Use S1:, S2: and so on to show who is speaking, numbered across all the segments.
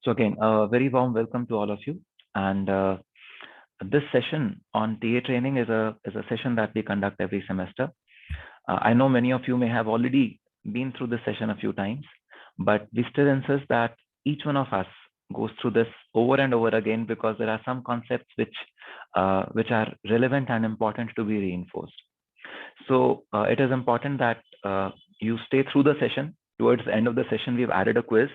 S1: So again, a very warm welcome to all of you. And this session on TA training is a session that we conduct every semester. I know many of you may have already been through this session a few times, but we still insist that each one of us goes through this over and over again because there are some concepts which are relevant and important to be reinforced. So it is important that you stay through the session. Towards the end of the session, we've added a quiz.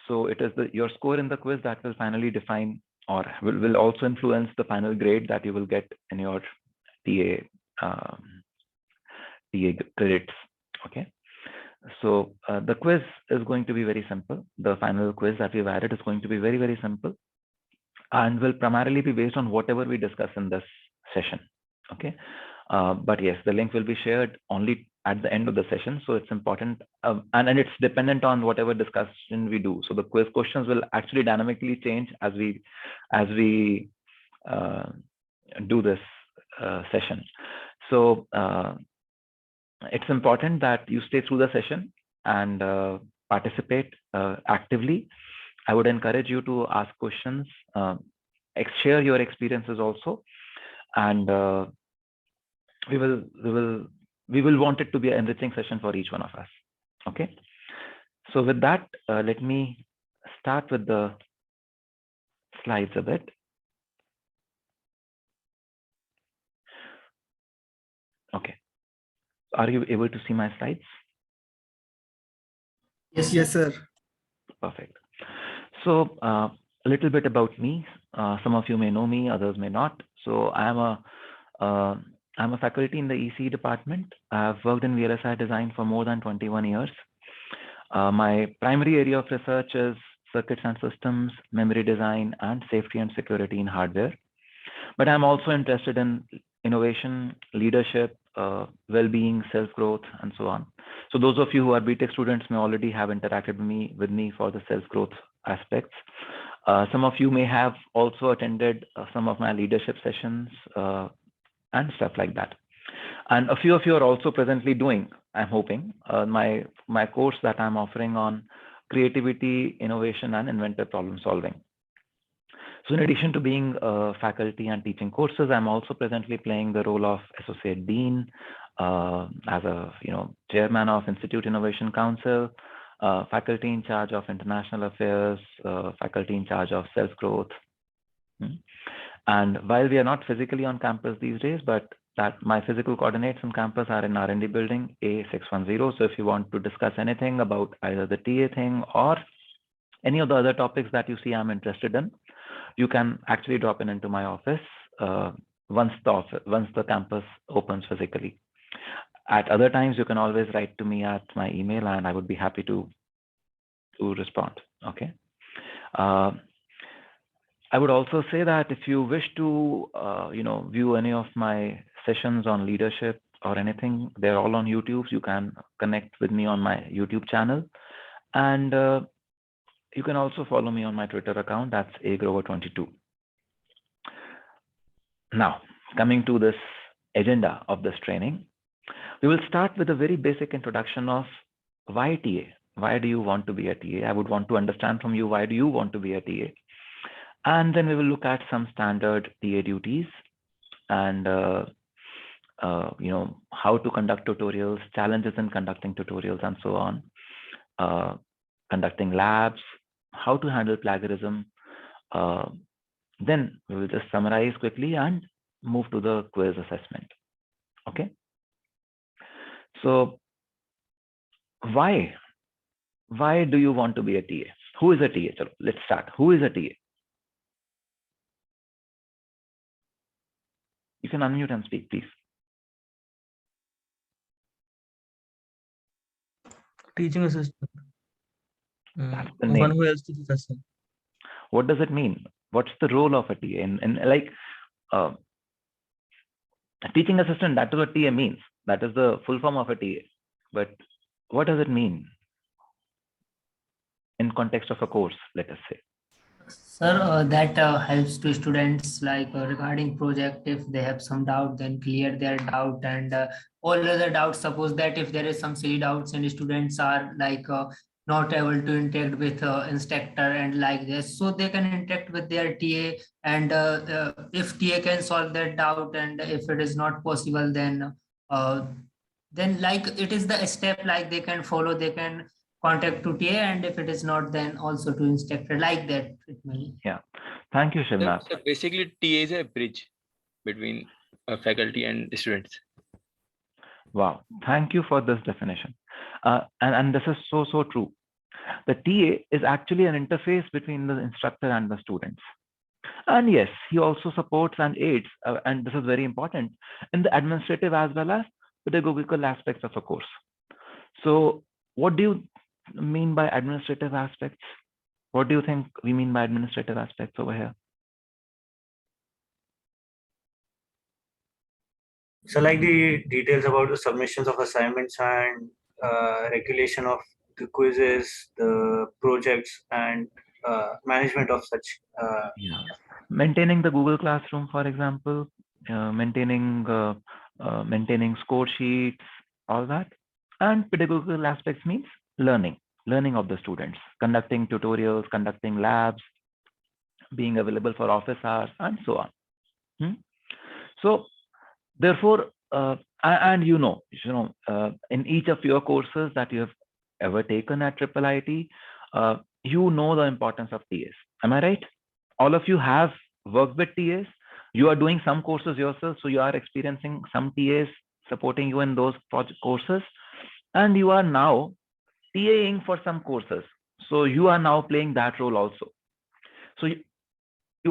S1: So it is your score in the quiz that will finally define or will also influence the final grade that you will get in your TA credits. Okay. So the quiz is going to be very simple. The final quiz that we've added is going to be very, very simple and will primarily be based on whatever we discuss in this session. Okay. But yes, the link will be shared only at the end of the session. So it's important and it's dependent on whatever discussion we do. So the quiz questions will actually dynamically change as we do this session. So it's important that you stay through the session and participate actively. I would encourage you to ask questions, share your experiences also, and we will want it to be an enriching session for each one of us. Okay. So with that, let me start with the slides a bit. Okay. Are you able to see my slides?
S2: Yes, sir.
S1: Perfect. So a little bit about me. Some of you may know me, others may not. So I'm a faculty in the EC department. I've worked in VLSI design for more than 21 years. My primary area of research is circuits and systems, memory design, and safety and security in hardware. But I'm also interested in innovation, leadership, well-being, self-growth, and so on. So those of you who are BTech students may already have interacted with me for the self-growth aspects. Some of you may have also attended some of my leadership sessions and stuff like that. And a few of you are also presently doing, I'm hoping, my course that I'm offering on creativity, innovation, and inventive problem solving. So in addition to being a faculty and teaching courses, I'm also presently playing the role of Associate Dean, as a chairman of Institute Innovation Council, faculty in charge of international affairs, faculty in charge of self-growth. And while we are not physically on campus these days, but that my physical coordinates on campus are in R&D building A610. So if you want to discuss anything about either the TA thing or any of the other topics that you see I'm interested in, you can actually drop into my office once the campus opens physically. At other times, you can always write to me at my email, and I would be happy to respond. Okay. I would also say that if you wish to, view any of my sessions on leadership or anything, they're all on YouTube. You can connect with me on my YouTube channel, and you can also follow me on my Twitter account. That's agrover22. Now, coming to this agenda of this training, we will start with a very basic introduction of why TA. Why do you want to be a TA? I would want to understand from you, why do you want to be a TA? And then we will look at some standard TA duties and how to conduct tutorials, challenges in conducting tutorials, and so on. Conducting labs, how to handle plagiarism. Then we will just summarize quickly and move to the quiz assessment. Okay. So why do you want to be a TA? Who is a TA? So let's start. Who is a TA? You can unmute and speak, please.
S2: Teaching assistant.
S1: That's the name.
S2: One who helps the professor.
S1: What does it mean? What's the role of a TA? And like a teaching assistant, that is what TA means. That is the full form of a TA. But what does it mean in context of a course, let us say?
S3: Sir, that helps to students regarding project. If they have some doubt, then clear their doubt, and all other doubts. Suppose that if there is some silly doubts and students are not able to interact with instructor and like this, so they can interact with their TA, and if TA can solve that doubt, and if it is not possible, uh, then like it is the step like they can follow, they can contact to TA, and if it is not, then also to instructor, like that it may.
S1: Yeah. Thank you, Shivnath.
S4: So basically, TA is a bridge between faculty and students.
S1: Wow. Thank you for this definition. And this is so true. The TA is actually an interface between the instructor and the students. And yes, he also supports and aids, and this is very important, in the administrative as well as pedagogical aspects of a course. So what do you mean by administrative aspects? What do you think we mean by administrative aspects over here?
S2: So like the details about the submissions of assignments and regulation of the quizzes, the projects, and management of such.
S1: Yeah. Maintaining the Google Classroom, for example, maintaining score sheets, all that. And pedagogical aspects means learning of the students, conducting tutorials, conducting labs, being available for office hours, and so on. So therefore, and in each of your courses that you have ever taken at IIIT, you know the importance of TAs. Am I right? All of you have worked with TAs. You are doing some courses yourself, so you are experiencing some TAs supporting you in those courses, and you are now TAing for some courses. So you are now playing that role also. So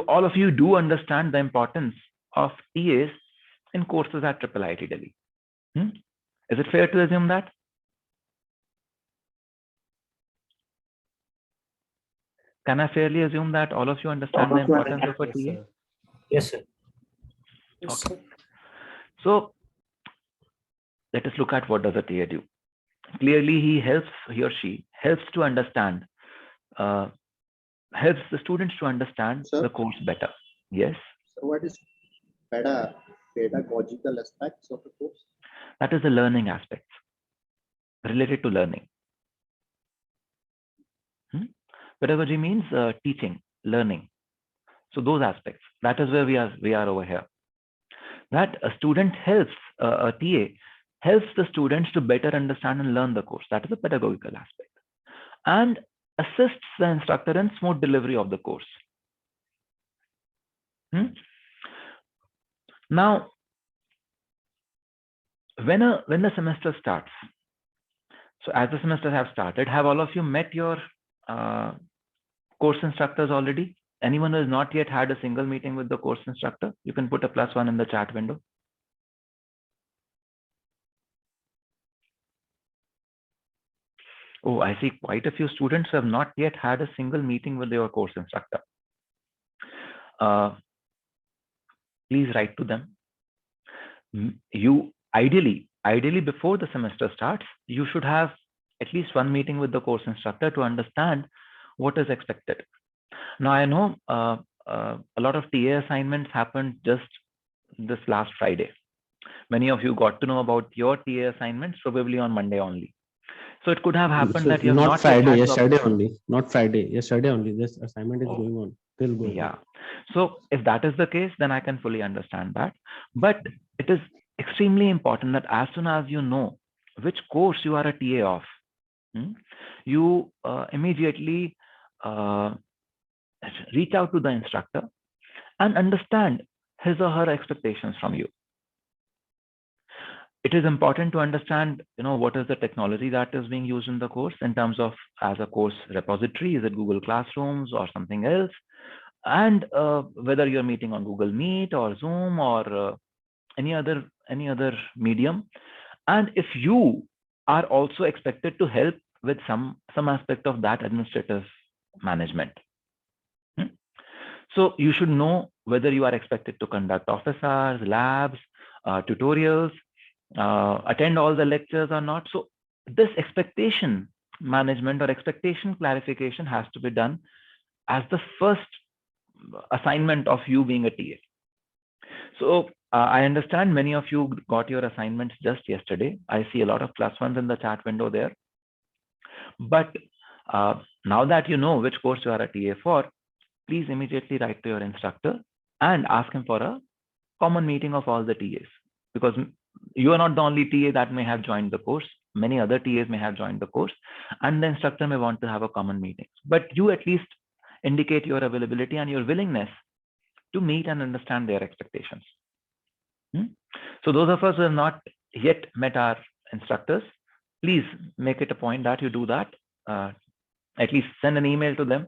S1: all of you do understand the importance of TAs in courses at IIIT Delhi. Is it fair to assume that? Can I fairly assume that all of you understand the importance of a TA?
S2: Yes, sir.
S1: Okay. So let us look at what does a TA do. Clearly, he or she helps to understand, helps the students to understand the course better. Yes.
S5: So what is pedagogical aspects of the course?
S1: That is the learning aspects related to learning. Pedagogy means teaching, learning. So those aspects, that is where we are over here. That a student helps, a TA helps the students to better understand and learn the course. That is the pedagogical aspect. And assists the instructor in smooth delivery of the course. Now, when the semester starts, so as the semester have started, have all of you met your course instructors already? Anyone who has not yet had a single meeting with the course instructor, you can put a +1 in the chat window. Oh, I see quite a few students who have not yet had a single meeting with your course instructor. Please write to them. You ideally before the semester starts, you should have at least one meeting with the course instructor to understand what is expected. Now, I know a lot of TA assignments happened just this last Friday. Many of you got to know about your TA assignments probably on Monday only. So it could have happened that you have not
S6: Friday, yesterday only. Not Friday, yesterday only. This assignment is going on. Still going.
S1: Yeah. So if that is the case, then I can fully understand that. But it is extremely important that as soon as you know which course you are a TA of, you immediately reach out to the instructor and understand his or her expectations from you. It is important to understand, what is the technology that is being used in the course in terms of as a course repository. Is it Google Classrooms or something else? And whether you're meeting on Google Meet or Zoom or any other medium. And if you are also expected to help with some aspect of that administrative management. So you should know whether you are expected to conduct office hours, labs, tutorials, attend all the lectures or not. So this expectation management or expectation clarification has to be done as the first assignment of you being a TA. So I understand many of you got your assignments just yesterday. I see a lot of +1s in the chat window there. But Now that you know which course you are a TA for, please immediately write to your instructor and ask him for a common meeting of all the TAs, because you are not the only TA that may have joined the course. Many other TAs may have joined the course, and the instructor may want to have a common meeting. But you at least indicate your availability and your willingness to meet and understand their expectations. So those of us who have not yet met our instructors, please make it a point that you do that. At least send an email to them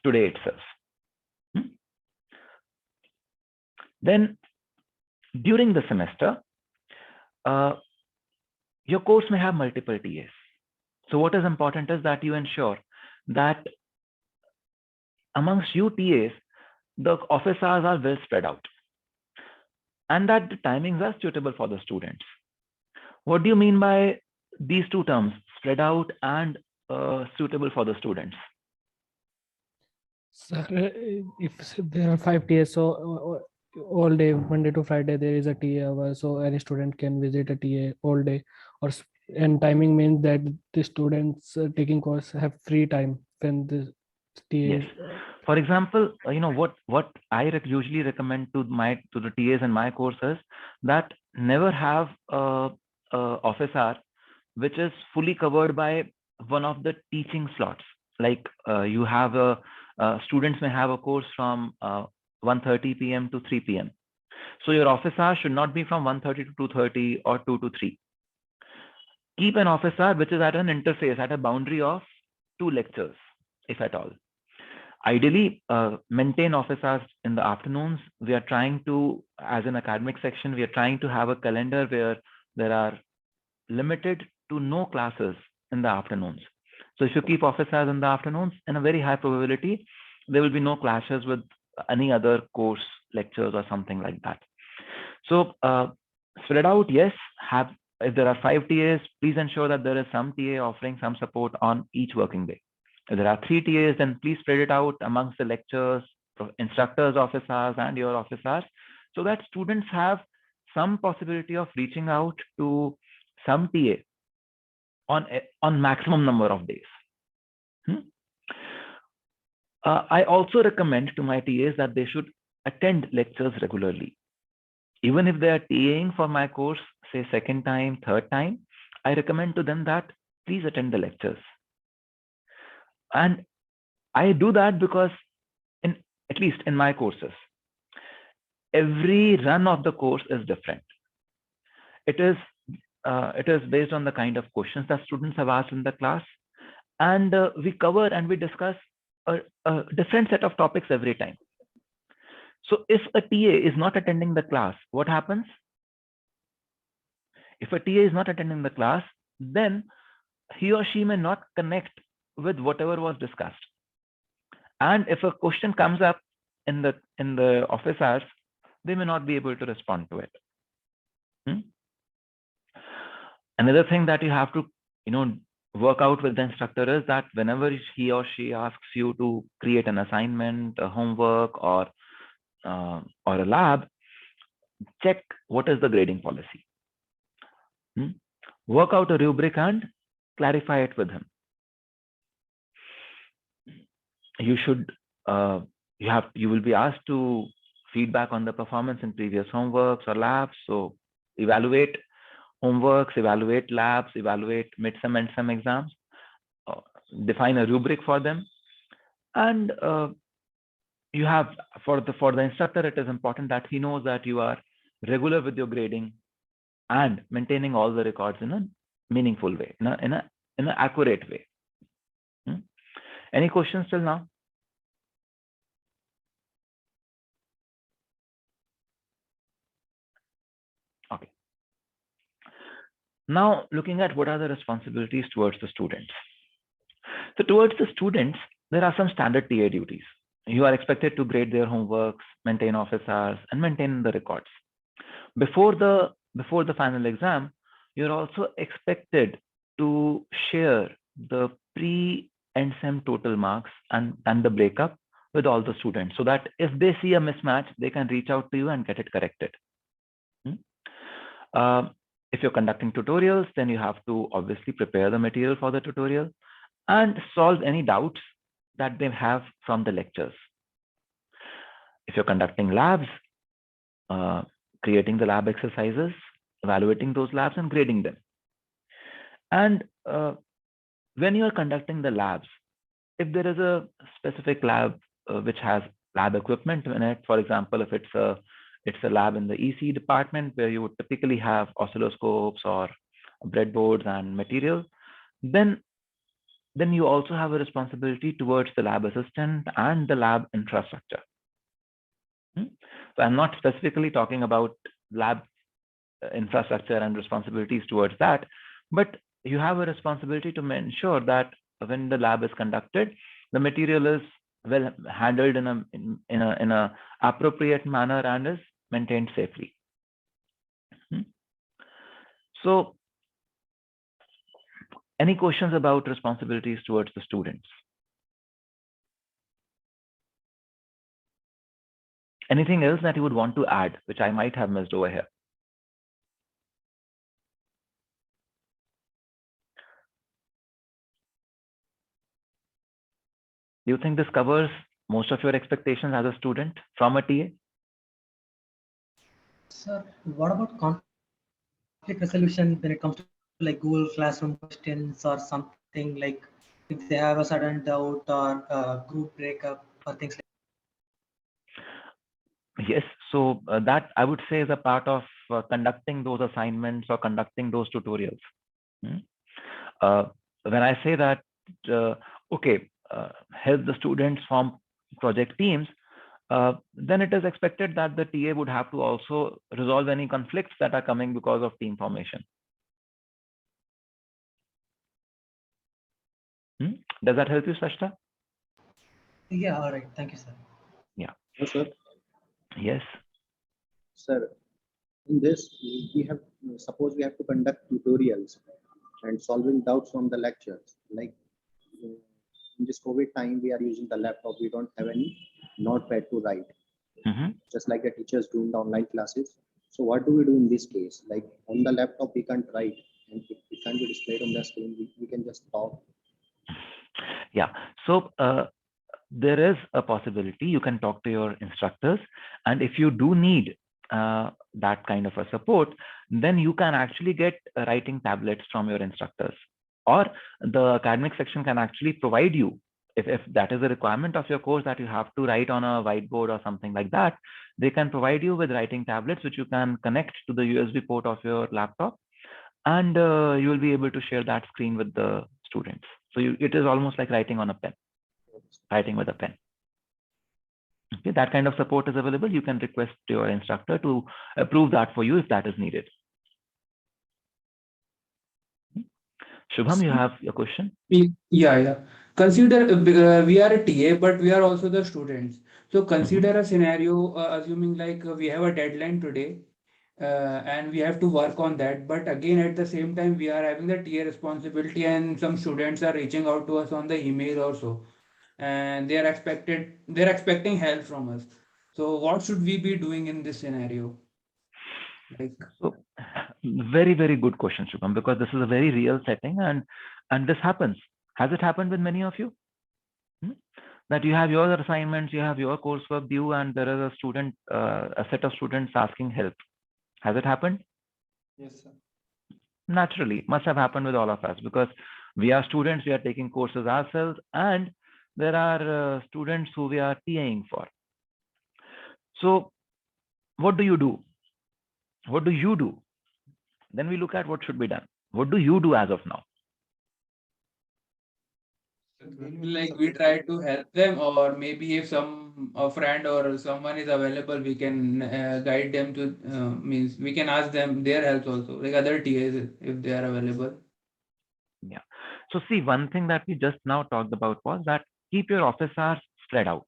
S1: today itself. Then during the semester, your course may have multiple TAs. So what is important is that you ensure that amongst you TAs, the office hours are well spread out and that the timings are suitable for the students. What do you mean by these two terms, spread out and suitable for the students?
S7: Sir, if there are 5 TAs, so all day, Monday to Friday, there is a TA hour, so any student can visit a TA all day. And timing means that the students taking course have free time when the TA.
S1: Yes. For example, what I usually recommend to the TAs in my courses, that never have a office hour which is fully covered by one of the teaching slots. Like you have students may have a course from 1:30 p.m. to 3 p.m. So your office hour should not be from 1:30 to 2:30 or 2 to 3. Keep an office hour which is at an interface, at a boundary of 2 lectures, if at all. Ideally, maintain office hours in the afternoons. We are trying to, as an academic section, we are trying to have a calendar where there are limited to no classes in the afternoons. So if you keep office hours in the afternoons, in a very high probability, there will be no clashes with any other course lectures or something like that. So spread out, yes. If there are 5 TAs, please ensure that there is some TA offering some support on each working day. If there are 3 TAs, then please spread it out amongst the lectures, instructors' office hours, and your office hours, so that students have some possibility of reaching out to some TA on maximum number of days. I also recommend to my TAs that they should attend lectures regularly. Even if they are TAing for my course, say second time, third time, I recommend to them that please attend the lectures. And I do that because at least in my courses, every run of the course is different. It is based on the kind of questions that students have asked in the class, and we cover and we discuss a different set of topics every time. So if a TA is not attending the class, what happens? If a TA is not attending the class, then he or she may not connect with whatever was discussed. And if a question comes up in the office hours, they may not be able to respond to it. Another thing that you have to work out with the instructor is that whenever he or she asks you to create an assignment, a homework, or a lab, check what is the grading policy. Work out a rubric and clarify it with him. You should you will be asked to feedback on the performance in previous homeworks or labs. So evaluate homeworks, evaluate labs, evaluate midsem and sem exams, define a rubric for them. And you have, for the instructor, it is important that he knows that you are regular with your grading and maintaining all the records in a meaningful way, in an accurate way. Any questions till now? Okay. Now, looking at what are the responsibilities towards the students. So towards the students, there are some standard TA duties. You are expected to grade their homeworks, maintain office hours, and maintain the records. Before the final exam, you're also expected to share the pre and sem total marks and the breakup with all the students, so that if they see a mismatch, they can reach out to you and get it corrected. If you're conducting tutorials, then you have to obviously prepare the material for the tutorial and solve any doubts that they have from the lectures. If you're conducting labs, creating the lab exercises, evaluating those labs and grading them. And when you are conducting the labs, if there is a specific lab which has lab equipment in it, for example, if it's a lab in the EC department where you would typically have oscilloscopes or breadboards and material, then you also have a responsibility towards the lab assistant and the lab infrastructure. So I'm not specifically talking about lab infrastructure and responsibilities towards that, but you have a responsibility to ensure that when the lab is conducted, the material is well handled in a appropriate manner and is maintained safely. So any questions about responsibilities towards the students? Anything else that you would want to add, which I might have missed over here? Do you think this covers most of your expectations as a student from a TA?
S5: Sir, what about conflict resolution when it comes to like Google Classroom questions or something, like if they have a sudden doubt or group breakup or things like
S1: Yes, so that I would say is a part of conducting those assignments or conducting those tutorials. When I say that, help the students form project teams, then it is expected that the TA would have to also resolve any conflicts that are coming because of team formation. Does that help you, Sashta?
S5: Yeah, all right. Thank you, sir.
S1: Yeah.
S6: Yes, sir.
S1: Yes.
S8: Sir, in this, we have, suppose we have to conduct tutorials and solving doubts from the lectures. Like in this COVID time, we are using the laptop. We don't have any notepad to write, just like the teachers do in the online classes. So what do we do in this case? Like on the laptop, we can't write, and it can't be displayed on the screen. We can just talk.
S1: Yeah. So there is a possibility you can talk to your instructors, and if you do need that kind of a support, then you can actually get writing tablets from your instructors, or the academic section can actually provide you, if that is a requirement of your course that you have to write on a whiteboard or something like that, they can provide you with writing tablets which you can connect to the USB port of your laptop, and you will be able to share that screen with the students. So it is almost like writing on a pen, writing with a pen. Okay, that kind of support is available. You can request your instructor to approve that for you if that is needed. Shubham, you have your question?
S9: Yeah. Consider we are a TA, but we are also the students. So consider a scenario, assuming like we have a deadline today, and we have to work on that. But again, at the same time, we are having the TA responsibility, and some students are reaching out to us on the email also, and they're expecting help from us. So what should we be doing in this scenario? Like,
S1: so, very, very good question, Shubham, because this is a very real setting, and this happens. Has it happened with many of you? That you have your assignments, you have your coursework due, and there is a student, a set of students asking help. Has it happened?
S9: yes, sir.
S1: Naturally, must have happened with all of us, because we are students, we are taking courses ourselves, and there are students who we are TAing for. So what do you do? What do you do? Then we look at what should be done. What do you do as of now?
S9: Like we try to help them, or maybe if a friend or someone is available, we can guide them to means we can ask them their help also, like other TAs if they are available.
S1: Yeah. So see, one thing that we just now talked about was that keep your office hours spread out.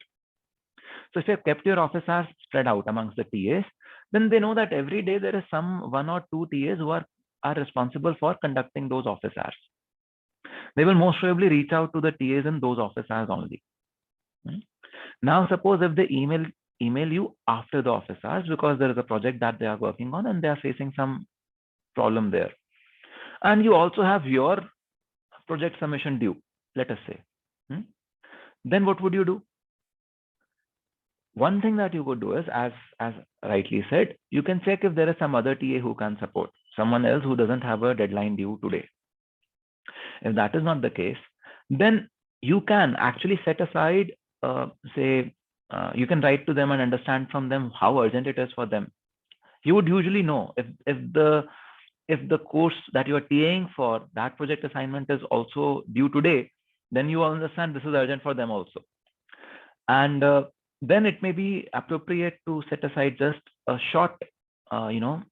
S1: So if you have kept your office hours spread out amongst the TAs, then they know that every day there is some 1 or 2 TAs who are responsible for conducting those office hours. They will most probably reach out to the TAs in those office hours only. Now, suppose if they email you after the office hours because there is a project that they are working on and they are facing some problem there, and you also have your project submission due, let us say, then what would you do? One thing that you could do is, as rightly said, you can check if there is some other TA who can support, someone else who doesn't have a deadline due today. If that is not the case, then you can actually set aside, you can write to them and understand from them how urgent it is for them. You would usually know if the course that you are TAing for, that project assignment is also due today, then you understand this is urgent for them also. And then it may be appropriate to set aside just a short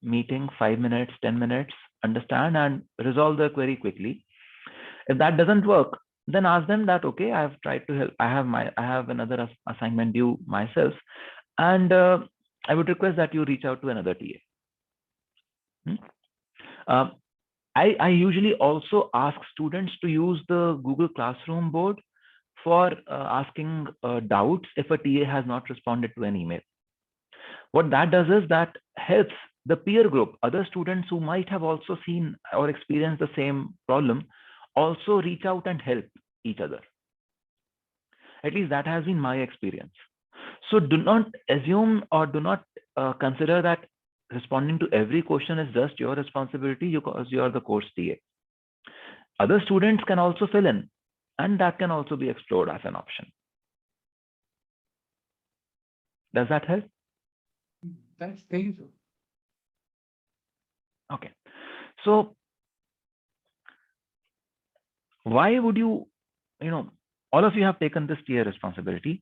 S1: meeting, 5 minutes, 10 minutes, understand and resolve the query quickly. If that doesn't work, then ask them that, okay, I have tried to help, I have another assignment due myself, and I would request that you reach out to another TA. I usually also ask students to use the Google Classroom board for asking doubts if a TA has not responded to an email. What that does is that helps the peer group, other students who might have also seen or experienced the same problem, also reach out and help each other. At least that has been my experience. So do not assume or do not consider that responding to every question is just your responsibility because you are the course TA. Other students can also fill in, and that can also be explored as an option. Does that help?
S9: That's thank you.
S1: Okay. So why would you, all of you have taken this TA responsibility.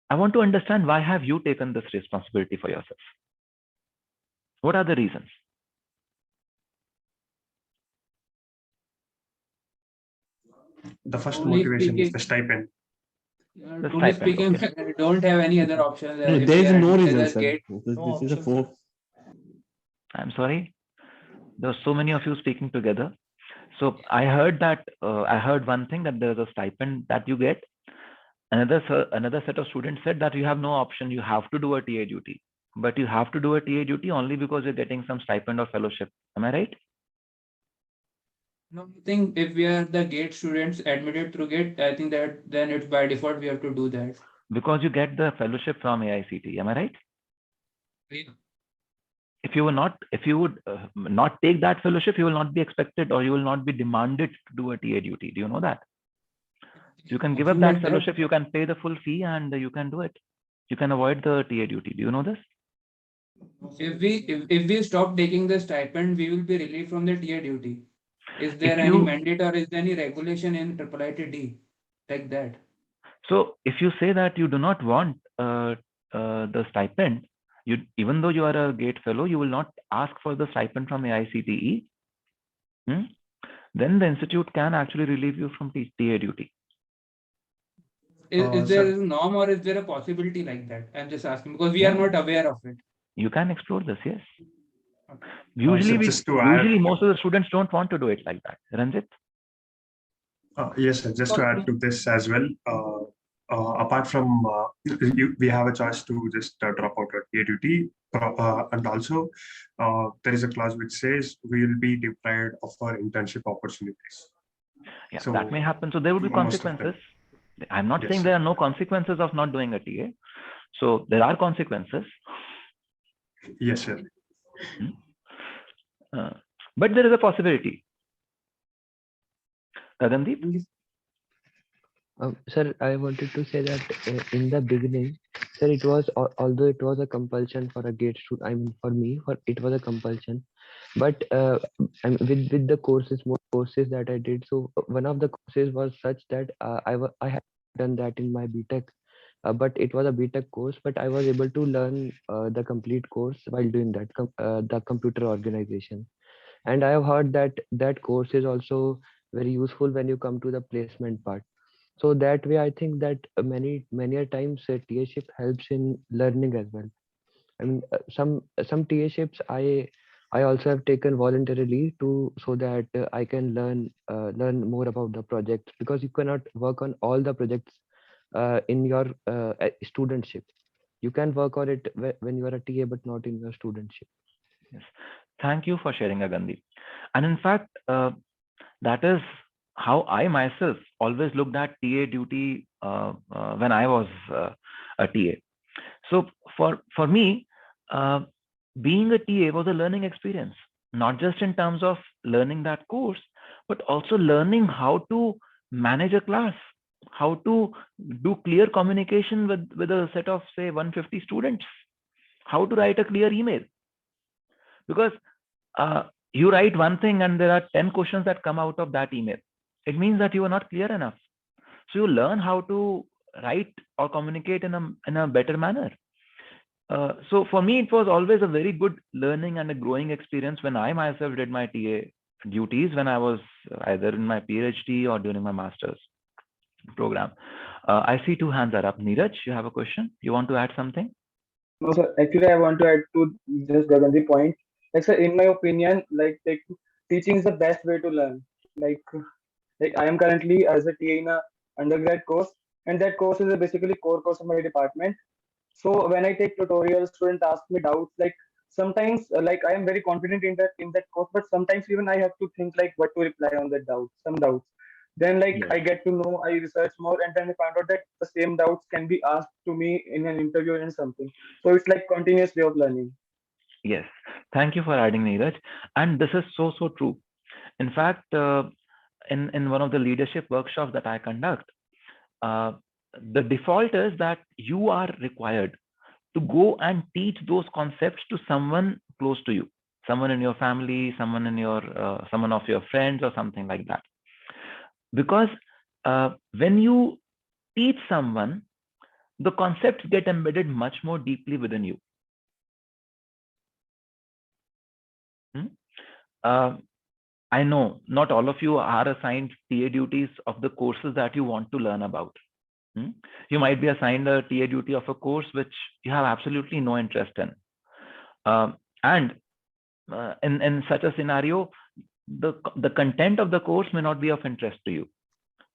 S1: I want to understand, why have you taken this responsibility for yourself? What are the reasons?
S10: The first
S9: Only
S10: motivation is
S9: speaking-
S10: the stipend.
S1: The
S9: Truly
S1: stipend,
S9: speaking,
S1: okay.
S9: we don't have any other option.
S6: No,
S9: if
S6: there
S9: we
S6: is
S9: are
S6: no
S9: admitted
S6: reason,
S9: as
S6: sir.
S9: gate.
S6: This is a fourth.
S1: I'm sorry. There are so many of you speaking together. So I heard that, I heard one thing, that there's a stipend that you get. Another set of students said that you have no option. You have to do a TA duty, but you have to do a TA duty only because you're getting some stipend or fellowship. Am I right?
S9: No, I think if we are the gate students admitted through gate, I think that then it's by default we have to do that.
S1: Because you get the fellowship from AICT. Am I right?
S9: Yeah.
S1: If you would not take that fellowship, you will not be expected, or you will not be demanded to do a TA duty. Do you know that? You can give up
S9: Something
S1: that
S9: like that.
S1: fellowship, you can pay the full fee, and you can do it. You can avoid the TA duty. Do you know this?
S9: If we stop taking the stipend, we will be relieved from the TA duty. Is there
S1: If
S9: any
S1: you-
S9: mandate or is there any regulation in IIIT like that?
S1: So if you say that you do not want the stipend, even though you are a GATE fellow, you will not ask for the stipend from AICTE, then the institute can actually relieve you from TA duty.
S9: Is there a norm or is there a possibility like that? I'm just asking because we are not aware of it.
S1: You can explore this, yes.
S9: Okay.
S1: Usually,
S10: just to add-
S1: usually most of the students don't want to do it like that. Ranjit?
S10: Yes, sir. Just to add to this as well, apart from we have a choice to just drop out at TA duty, and also there is a clause which says we will be deprived of our internship opportunities.
S1: Yeah,
S10: So
S1: that may happen. So there would be
S10: most of them.
S1: consequences. I'm not saying
S10: Yes.
S1: there are no consequences of not doing a TA. So there are consequences.
S10: Yes, sir.
S1: But there is a possibility. Gagandeep?
S11: Sir, I wanted to say that in the beginning, sir, it was, although it was a compulsion for a GATE student, I mean, for me, it was a compulsion. But with the courses, more courses that I did, so one of the courses was such that I had done that in my BTech, but it was a BTech course, but I was able to learn the complete course while doing that, the computer organization. And I have heard that that course is also very useful when you come to the placement part. So that way, I think that many a times TA-ship helps in learning as well. I mean, some TA-ships I also have taken voluntarily so that I can learn more about the project, because you cannot work on all the projects in your studentship. You can work on it when you are a TA, but not in your studentship.
S1: Yes. Thank you for sharing, Agandi. And in fact, that is how I myself always looked at TA duty when I was a TA. So for me, being a TA was a learning experience, not just in terms of learning that course, but also learning how to manage a class, how to do clear communication with a set of say 150 students, how to write a clear email. Because you write one thing and there are 10 questions that come out of that email. It means that you are not clear enough. So you learn how to write or communicate in a better manner. So for me, it was always a very good learning and a growing experience when I myself did my TA duties when I was either in my PhD or during my master's program. I see two hands are up. Neeraj, you have a question? You want to add something?
S12: No, sir. Actually, I want to add to just Gagan's point. Like, sir, in my opinion, like teaching is the best way to learn. Like, like I am currently as a TA in a undergrad course, and that course is a basically core course of my department. So when I take tutorials, students ask me doubts. Like sometimes, like I am very confident in that course, but sometimes even I have to think like what to reply on that doubt. Some doubts. Then like
S1: Yes.
S12: I get to know, I research more, and then I find out that the same doubts can be asked to me in an interview and something. So it's like continuous way of learning.
S1: Yes. Thank you for adding, Neeraj. And this is so true. In fact, in one of the leadership workshops that I conduct, the default is that you are required to go and teach those concepts to someone close to you, someone in your family, someone in your someone of your friends or something like that. Because when you teach someone, the concepts get embedded much more deeply within you. I know not all of you are assigned TA duties of the courses that you want to learn about. You might be assigned a TA duty of a course which you have absolutely no interest in. And in such a scenario, the content of the course may not be of interest to you.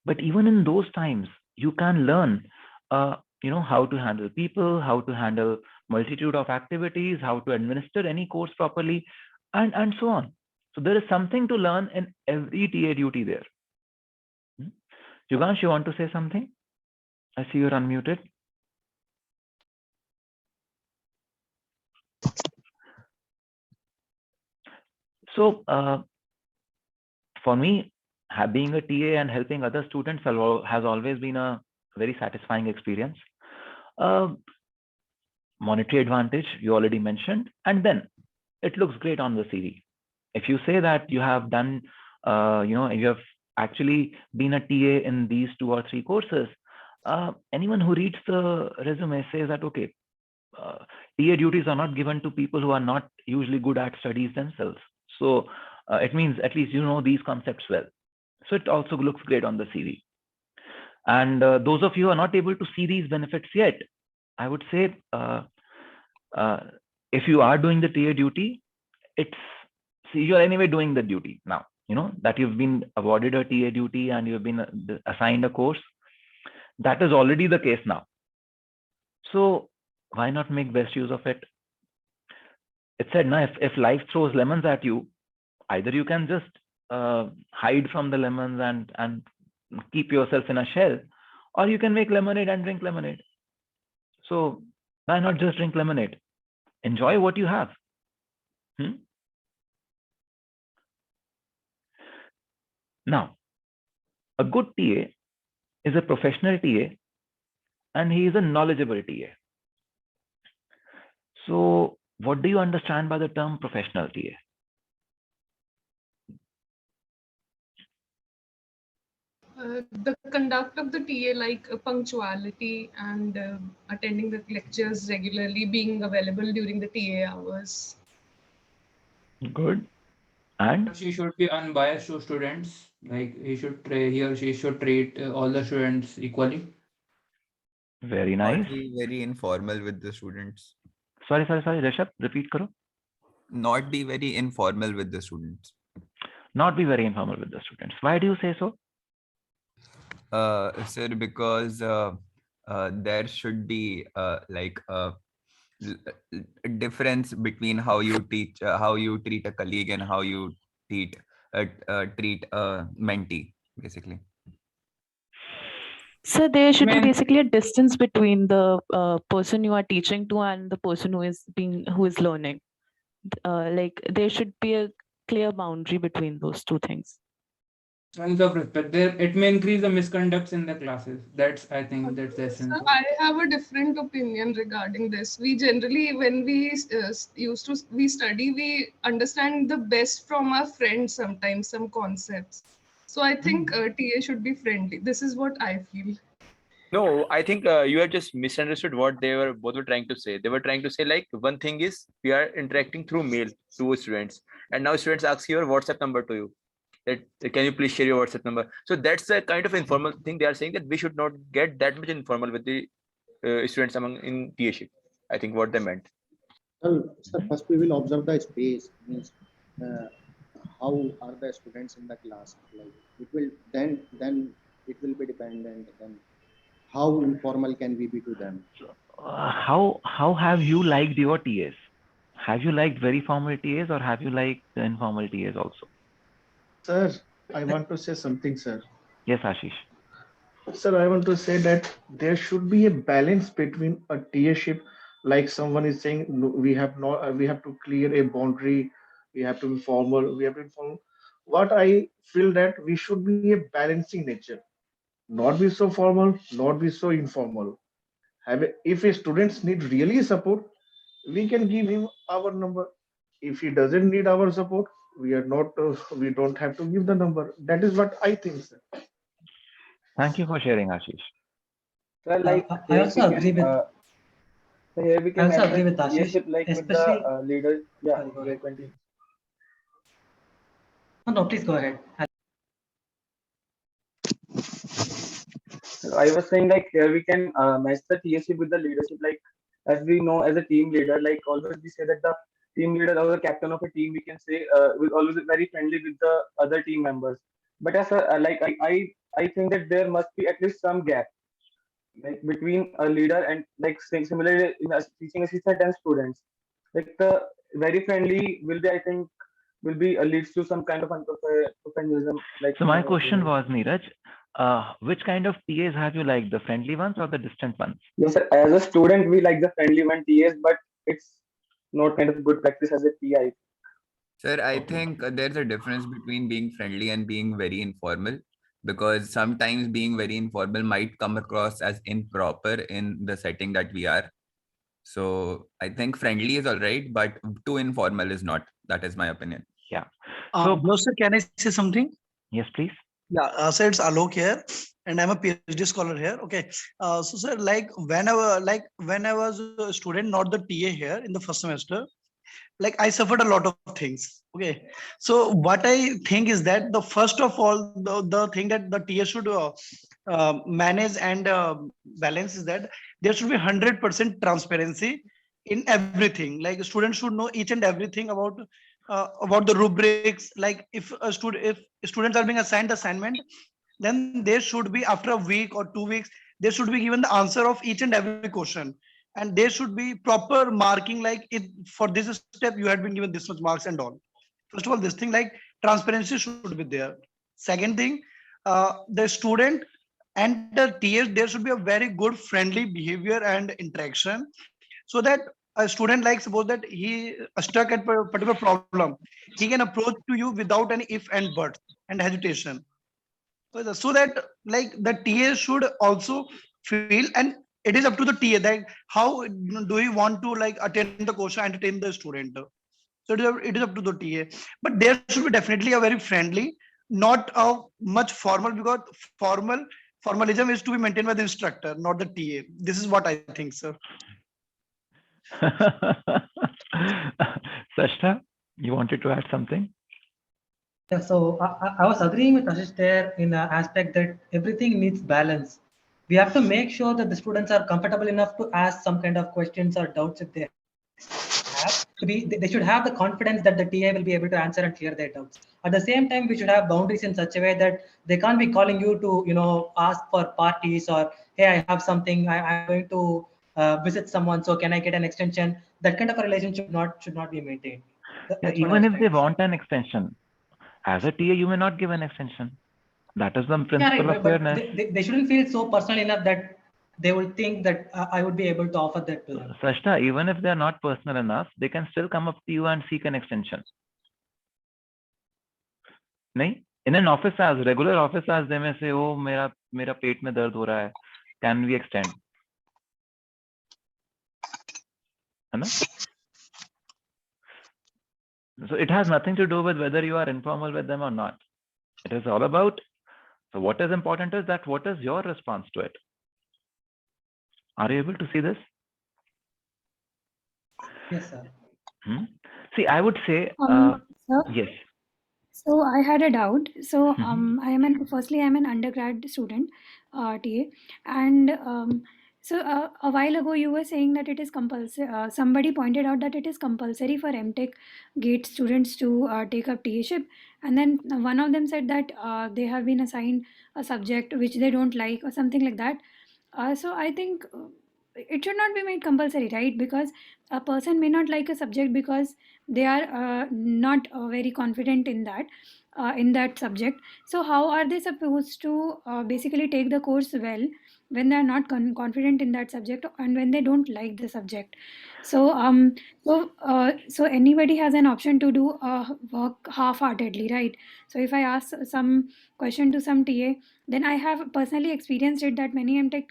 S1: But even in those times, you can learn, how to handle people, how to handle multitude of activities, how to administer any course properly, and so on. So there is something to learn in every TA duty there. Yuganshu, you want to say something? I see you're unmuted. So for me, being a TA and helping other students has always been a very satisfying experience. Monetary advantage, you already mentioned, and then it looks great on the CV. If you say that you have done, you have actually been a TA in these 2 or 3 courses, anyone who reads the resume says that, okay, TA duties are not given to people who are not usually good at studies themselves. So it means at least you know these concepts well. So it also looks great on the CV. And those of you who are not able to see these benefits yet, I would say if you are doing the TA duty, you're anyway doing the duty now. You know that you've been awarded a TA duty and you've been assigned a course. That is already the case now. So why not make best use of it? It said, now if life throws lemons at you, either you can just hide from the lemons and keep yourself in a shell, or you can make lemonade and drink lemonade. So why not just drink lemonade? Enjoy what you have. Now, a good TA is a professional TA and he is a knowledgeable TA. So what do you understand by the term professional TA?
S13: The conduct of the TA, like punctuality and attending the lectures regularly, being available during the TA hours.
S1: Good. And
S9: she should be unbiased to students. Like he or she should treat all the students equally.
S1: Very nice.
S14: Not be very informal with the students.
S1: Sorry, Rishabh, repeat karo.
S14: Not be very informal with the students.
S1: Not be very informal with the students. Why do you say so?
S14: Sir, because there should be like a difference between how you treat a colleague and how you treat a mentee. basically.
S15: So there should be
S9: mean,
S15: basically a distance between the person you are teaching to and the person who is learning. Like there should be a clear boundary between those two things.
S9: sense of respect. There, it may increase the misconducts in the classes. That's, I think, that's the essence
S13: So
S9: of
S13: I
S9: it.
S13: have a different opinion regarding this. We generally, when we study, we understand the best from our friends sometimes, some concepts. So I think TA should be friendly. This is what I feel.
S4: No, I think you have just misunderstood what they were both were trying to say. They were trying to say like one thing is we are interacting through mail to students, and now students ask your WhatsApp number to you. That can you please share your WhatsApp number? So that's the kind of informal thing they are saying, that we should not get that much informal with the students among in TA-ship. I think what they meant.
S8: Well, sir, first we will observe the space. Means uh, how are the students in the class? Like it will then it will be dependent. Then how informal can we be to them?
S1: How have you liked your TAs? Have you liked very formal TAs or have you liked the informal TAs also?
S16: Sir, I want to say something, sir.
S1: Yes, Ashish.
S16: Sir, I want to say that there should be a balance between a tiership, like someone is saying, no, we have to clear a boundary, we have to be formal, we have to be formal. What I feel that we should be a balancing nature, not be so formal, not be so informal. If a students need really support, we can give him our number. If he doesn't need our support, we don't have to give the number. That is what I think, sir.
S1: Thank you for sharing, Ashish.
S12: So like
S5: I
S12: here we
S5: also agree
S12: can
S5: with.
S12: so here we
S5: I
S12: can
S5: also
S12: match
S5: agree
S12: the
S5: with Ashish,
S12: leadership like with the
S5: especially.
S12: leader. Yeah,
S5: Sorry, go
S12: yeah,
S5: ahead.
S12: continue.
S5: No, please go ahead.
S12: So I was saying like here we can match the TSC with the leadership. Like as we know as a team leader, like always we say that the team leader or the captain of a team, we can say will always be very friendly with the other team members. But as a, like I think that there must be at least some gap like between a leader and like similarly in a teaching assistant and students. Like the very friendly will be I think will be leads to some kind of unprofessionalism. Like
S1: So
S12: in
S1: my
S12: my
S1: question
S12: opinion.
S1: was, Neeraj, which kind of TAs have you liked, the friendly ones or the distant ones?
S12: Yes, sir. As a student, we like the friendly one TAs, but it's not kind of good practice as a TI.
S14: Sir, I
S1: Okay.
S14: think there's a difference between being friendly and being very informal, because sometimes being very informal might come across as improper in the setting that we are. So I think friendly is all right, but too informal is not. That is my opinion.
S1: Yeah. So
S17: Hello, sir, can I say something?
S1: yes, please.
S17: Yeah, sir, it's Alok here, and I'm a PhD scholar here. Okay, so sir, when I was a student, not the TA here in the first semester, like I suffered a lot of things. Okay, so what I think is that the first of all, the thing that the TA should manage and balance is that there should be 100% transparency in everything. Like students should know each and everything about the rubrics. Like if students are being assigned assignment, then there should be after a week or 2 weeks, there should be given the answer of each and every question, and there should be proper marking like it for this step you had been given this much marks and all. First of all, this thing like transparency should be there. Second thing, the student and the TS, there should be a very good friendly behavior and interaction, so that a student, like suppose that he stuck at a particular problem, he can approach to you without any if and buts and hesitation. So that like the TA should also feel, and it is up to the TA that how do you want to like attend the question, entertain the student. So it is up to the TA, but there should be definitely a very friendly, not a much formal, because formalism is to be maintained by the instructor, not the TA. This is what I think, sir.
S1: Sashta, you wanted to add something?
S5: Yeah, so I was agreeing with Ashish there in the aspect that everything needs balance. We have to make sure that the students are comfortable enough to ask some kind of questions or doubts if they have to be. They should have the confidence that the TA will be able to answer and clear their doubts. At the same time, we should have boundaries in such a way that they can't be calling you to ask for parties or hey, I have something. I'm going to visit someone, so can I get an extension? That kind of a relationship should not be maintained.
S1: Yeah,
S5: That's what I
S1: even
S5: was
S1: if
S5: trying
S1: they
S5: to say.
S1: want an extension, as a TA, you may not give an extension. That is the
S5: Yeah,
S1: principle of
S5: but
S1: fairness.
S5: they shouldn't feel so personal enough that they will think that I would be able to offer that to them.
S1: Sashta, even if they are not personal enough, they can still come up to you and seek an extension. नहीं? In an office hours, regular office hours, they may say, "Oh, मेरा पेट में दर्द हो रहा है. Can we extend?" है ना? So it has nothing to do with whether you are informal with them or not. It is all about, so what is important is that what is your response to it? Are you able to see this?
S5: Yes, sir.
S1: See, I would say,
S18: Sir,
S1: yes.
S18: so I had a doubt. So firstly, I'm an undergrad student, TA, and so a while ago you were saying that it is compulsory. Somebody pointed out that it is compulsory for MTech GATE students to take up TA-ship, and then one of them said that they have been assigned a subject which they don't like or something like that. So I think it should not be made compulsory, right? Because a person may not like a subject because they are not very confident in that subject. So how are they supposed to basically take the course well when they are not confident in that subject and when they don't like the subject? So so anybody has an option to do work half-heartedly, right? So if I ask some question to some TA, then I have personally experienced it that many MTech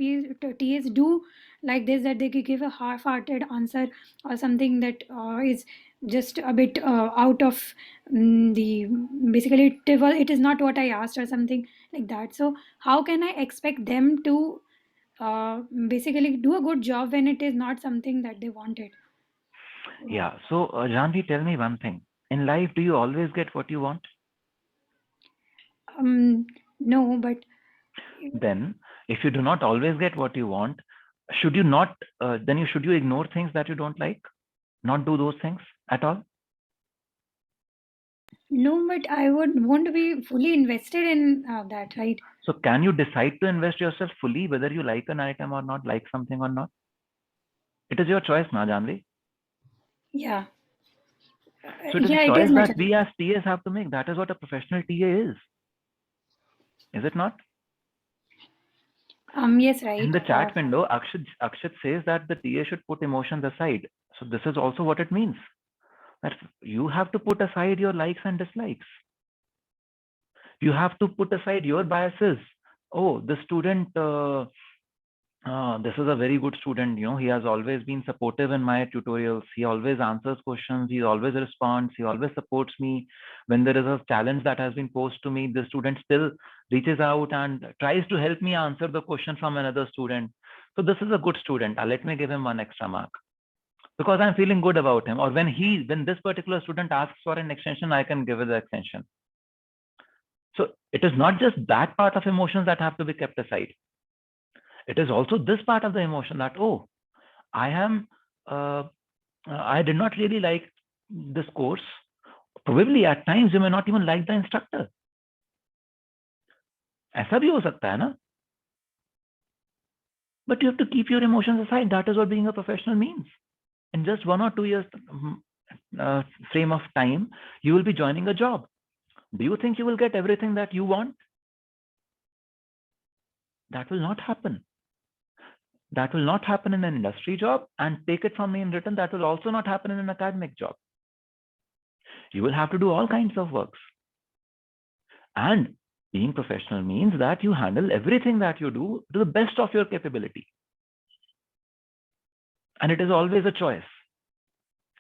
S18: TAs do like this, that they could give a half-hearted answer or something that is just a bit out of the basically it is not what I asked or something like that. So how can I expect them to basically do a good job when it is not something that they wanted?
S1: Yeah. So, Janvi, tell me one thing. In life, do you always get what you want?
S18: No, but
S1: Then, if you do not always get what you want, should you not? Should you ignore things that you don't like? Not do those things at all?
S18: no, but I would want to be fully invested in that, right?
S1: So, can you decide to invest yourself fully whether you like an item or not, like something or not? It is your choice, na, Janvi.
S18: Yeah.
S1: So it is
S18: Yeah,
S1: a
S18: it is
S1: choice
S18: my
S1: that
S18: choice.
S1: we as TAs have to make. That is what a professional TA is. Is it not?
S18: Yes, right.
S1: In the chat window, Akshat says that the TA should put emotions aside. So this is also what it means. That you have to put aside your likes and dislikes. You have to put aside your biases. Oh, the student, this is a very good student. You know, he has always been supportive in my tutorials. He always answers questions. He always responds. He always supports me. When there is a challenge that has been posed to me, the student still reaches out and tries to help me answer the question from another student. So this is a good student. Let me give him one extra mark because I'm feeling good about him. Or when this particular student asks for an extension, I can give it the extension. So it is not just that part of emotions that have to be kept aside. It is also this part of the emotion that, oh, I did not really like this course. Probably at times you may not even like the instructor. ऐसा भी हो सकता है ना? But you have to keep your emotions aside. That is what being a professional means. In just 1 or 2 years frame of time, you will be joining a job. Do you think you will get everything that you want? That will not happen. That will not happen in an industry job, and take it from me in written, that will also not happen in an academic job. You will have to do all kinds of works. And being professional means that you handle everything that you do to the best of your capability. And it is always a choice.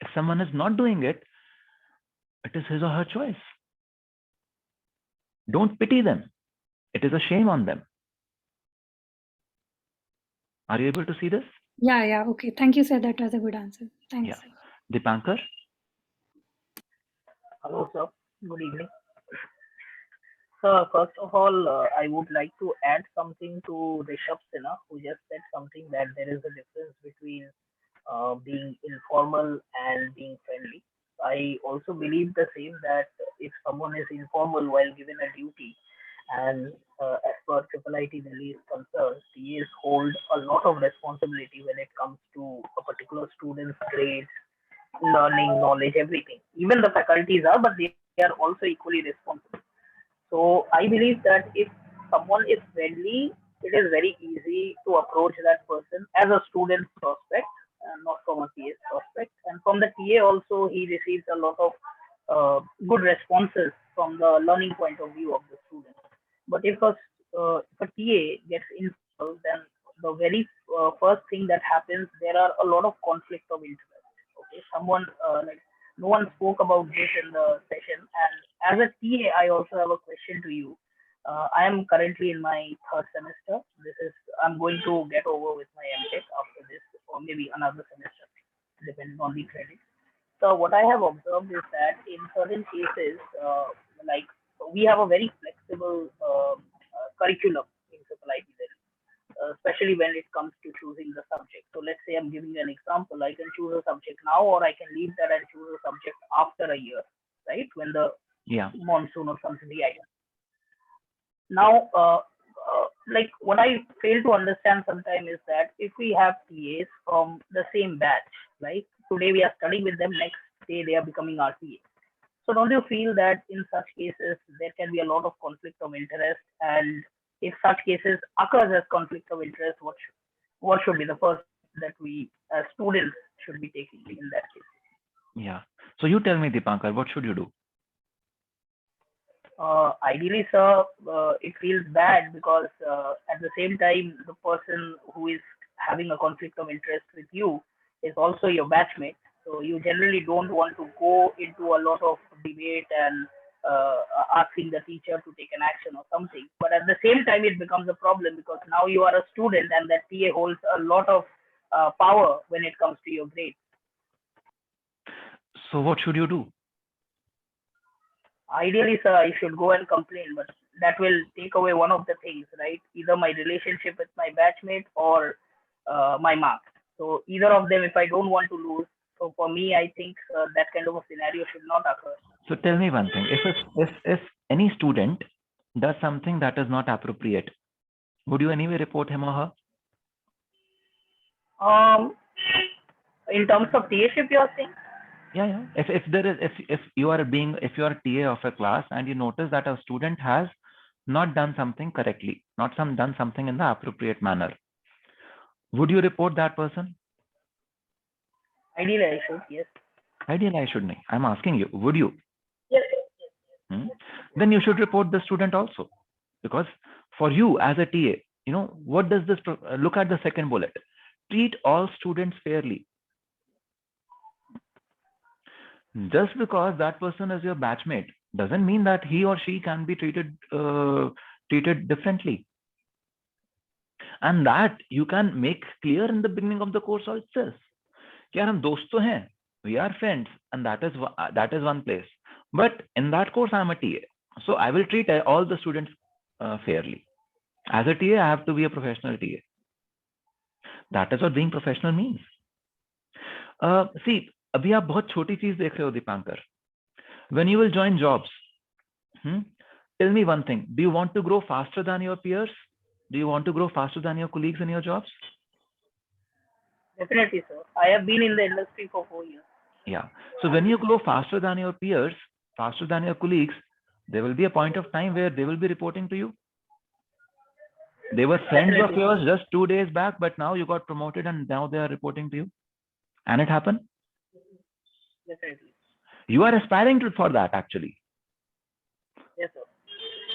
S1: If someone is not doing it, it is his or her choice. Don't pity them. It is a shame on them. Are you able to see this?
S18: Yeah. Okay. Thank you, sir. That was a good answer. Thanks.
S1: Yeah. Dipankar?
S19: Hello, sir. Good evening. So, first of all, I would like to add something to Rishabh Sinha, who just said something that there is a difference between being informal and being friendly. I also believe the same that if someone is informal while given a duty, and as per IIIT Delhi is concerned, TAs hold a lot of responsibility when it comes to a particular student's grades, learning, knowledge, everything. Even the faculties are, but they are also equally responsible. So So I believe that if someone is friendly, it is very easy to approach that person as a student prospect, and not from a TA prospect. And from the TA also, he receives a lot of good responses from the learning point of view of the student. But if a TA gets involved, then the very first thing that happens, there are a lot of conflict of interest. Okay, someone like no one spoke about this in the session, and as a TA, I also have a question to you. I am currently in my third semester. I'm going to get over with my MTech after this, or maybe another semester, depending on the credit. So what I have observed is that in certain cases, like we have a very flexible curriculum in triple IT, especially when it comes to choosing the subject. So let's say I'm giving you an example. I can choose a subject now, or I can leave that and choose a subject after a year, right? When the monsoon or something. Now, like what I fail to understand sometimes is that if we have TAs from the same batch, like today we are studying with them, next day they are becoming our TA. So don't you feel that in such cases there can be a lot of conflict of interest, and if such cases occurs as conflict of interest, what should be the first that we as students should be taking in that case?
S1: Yeah. So you tell me, Dipankar, what should you do?
S19: Ideally, sir, it feels bad because at the same time, the person who is having a conflict of interest with you is also your batchmate. So you generally don't want to go into a lot of debate and asking the teacher to take an action or something. But at the same time, it becomes a problem because now you are a student and that TA holds a lot of power when it comes to your grade.
S1: So what should you do?
S19: Ideally, sir, I should go and complain, but that will take away one of the things, right? Either my relationship with my batchmate or my marks. So either of them, if I don't want to lose. So for me, I think that kind of a scenario should not occur.
S1: So tell me one thing: if any student does something that is not appropriate, would you anyway report him or her?
S19: In terms of TA-ship, you are saying?
S1: Yeah. If you are a TA of a class and you notice that a student has not done something correctly, done something in the appropriate manner, would you report that person?
S19: Ideally, I should, yes.
S1: Ideally, I shouldn't. I'm asking you, would you?
S19: Yes.
S1: Then you should report the student also, because for you as a TA, what does this look at the second bullet? Treat all students fairly. Just because that person is your batchmate doesn't mean that he or she can be treated differently, and that you can make clear in the beginning of the course itself. यार हम दोस्त तो हैं, we are friends, and that is one place. But in that course, I am a TA, so I will treat all the students fairly. As a TA, I have to be a professional TA. That is what being professional means. See, अभी आप बहुत छोटी चीज देख रहे हो Dipankar. When you will join jobs, tell me one thing: do you want to grow faster than your peers? Do you want to grow faster than your colleagues in your jobs?
S19: Definitely, sir. I have been in the industry for 4 years.
S1: Yeah. So when you grow faster than your peers, faster than your colleagues, there will be a point of time where they will be reporting to you. They were friends of yours just 2 days back, but now you got promoted and now they are reporting to you. And it happened.
S19: Definitely.
S1: You are aspiring for that actually.
S19: Yes, sir.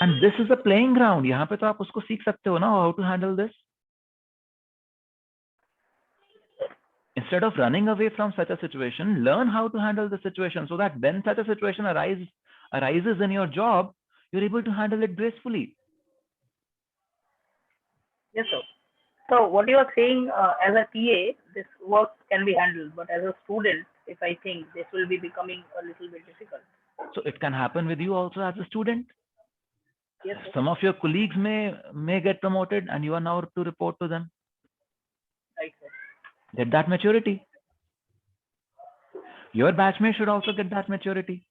S1: And this is a playing ground. यहाँ पे तो आप उसको सीख सकते हो ना, how to handle this. Instead of running away from such a situation, learn how to handle the situation so that when such a situation arises in your job, you're able to handle it gracefully.
S19: Yes, sir. So what you are saying, as a TA, this work can be handled, but as a student, if I think this will be becoming a little bit difficult.
S1: So it can happen with you also as a student.
S19: Yes, sir.
S1: Some of your colleagues may get promoted and you are now to report to them.
S19: Right, sir.
S1: Get that maturity. Your batchmate should also get that maturity.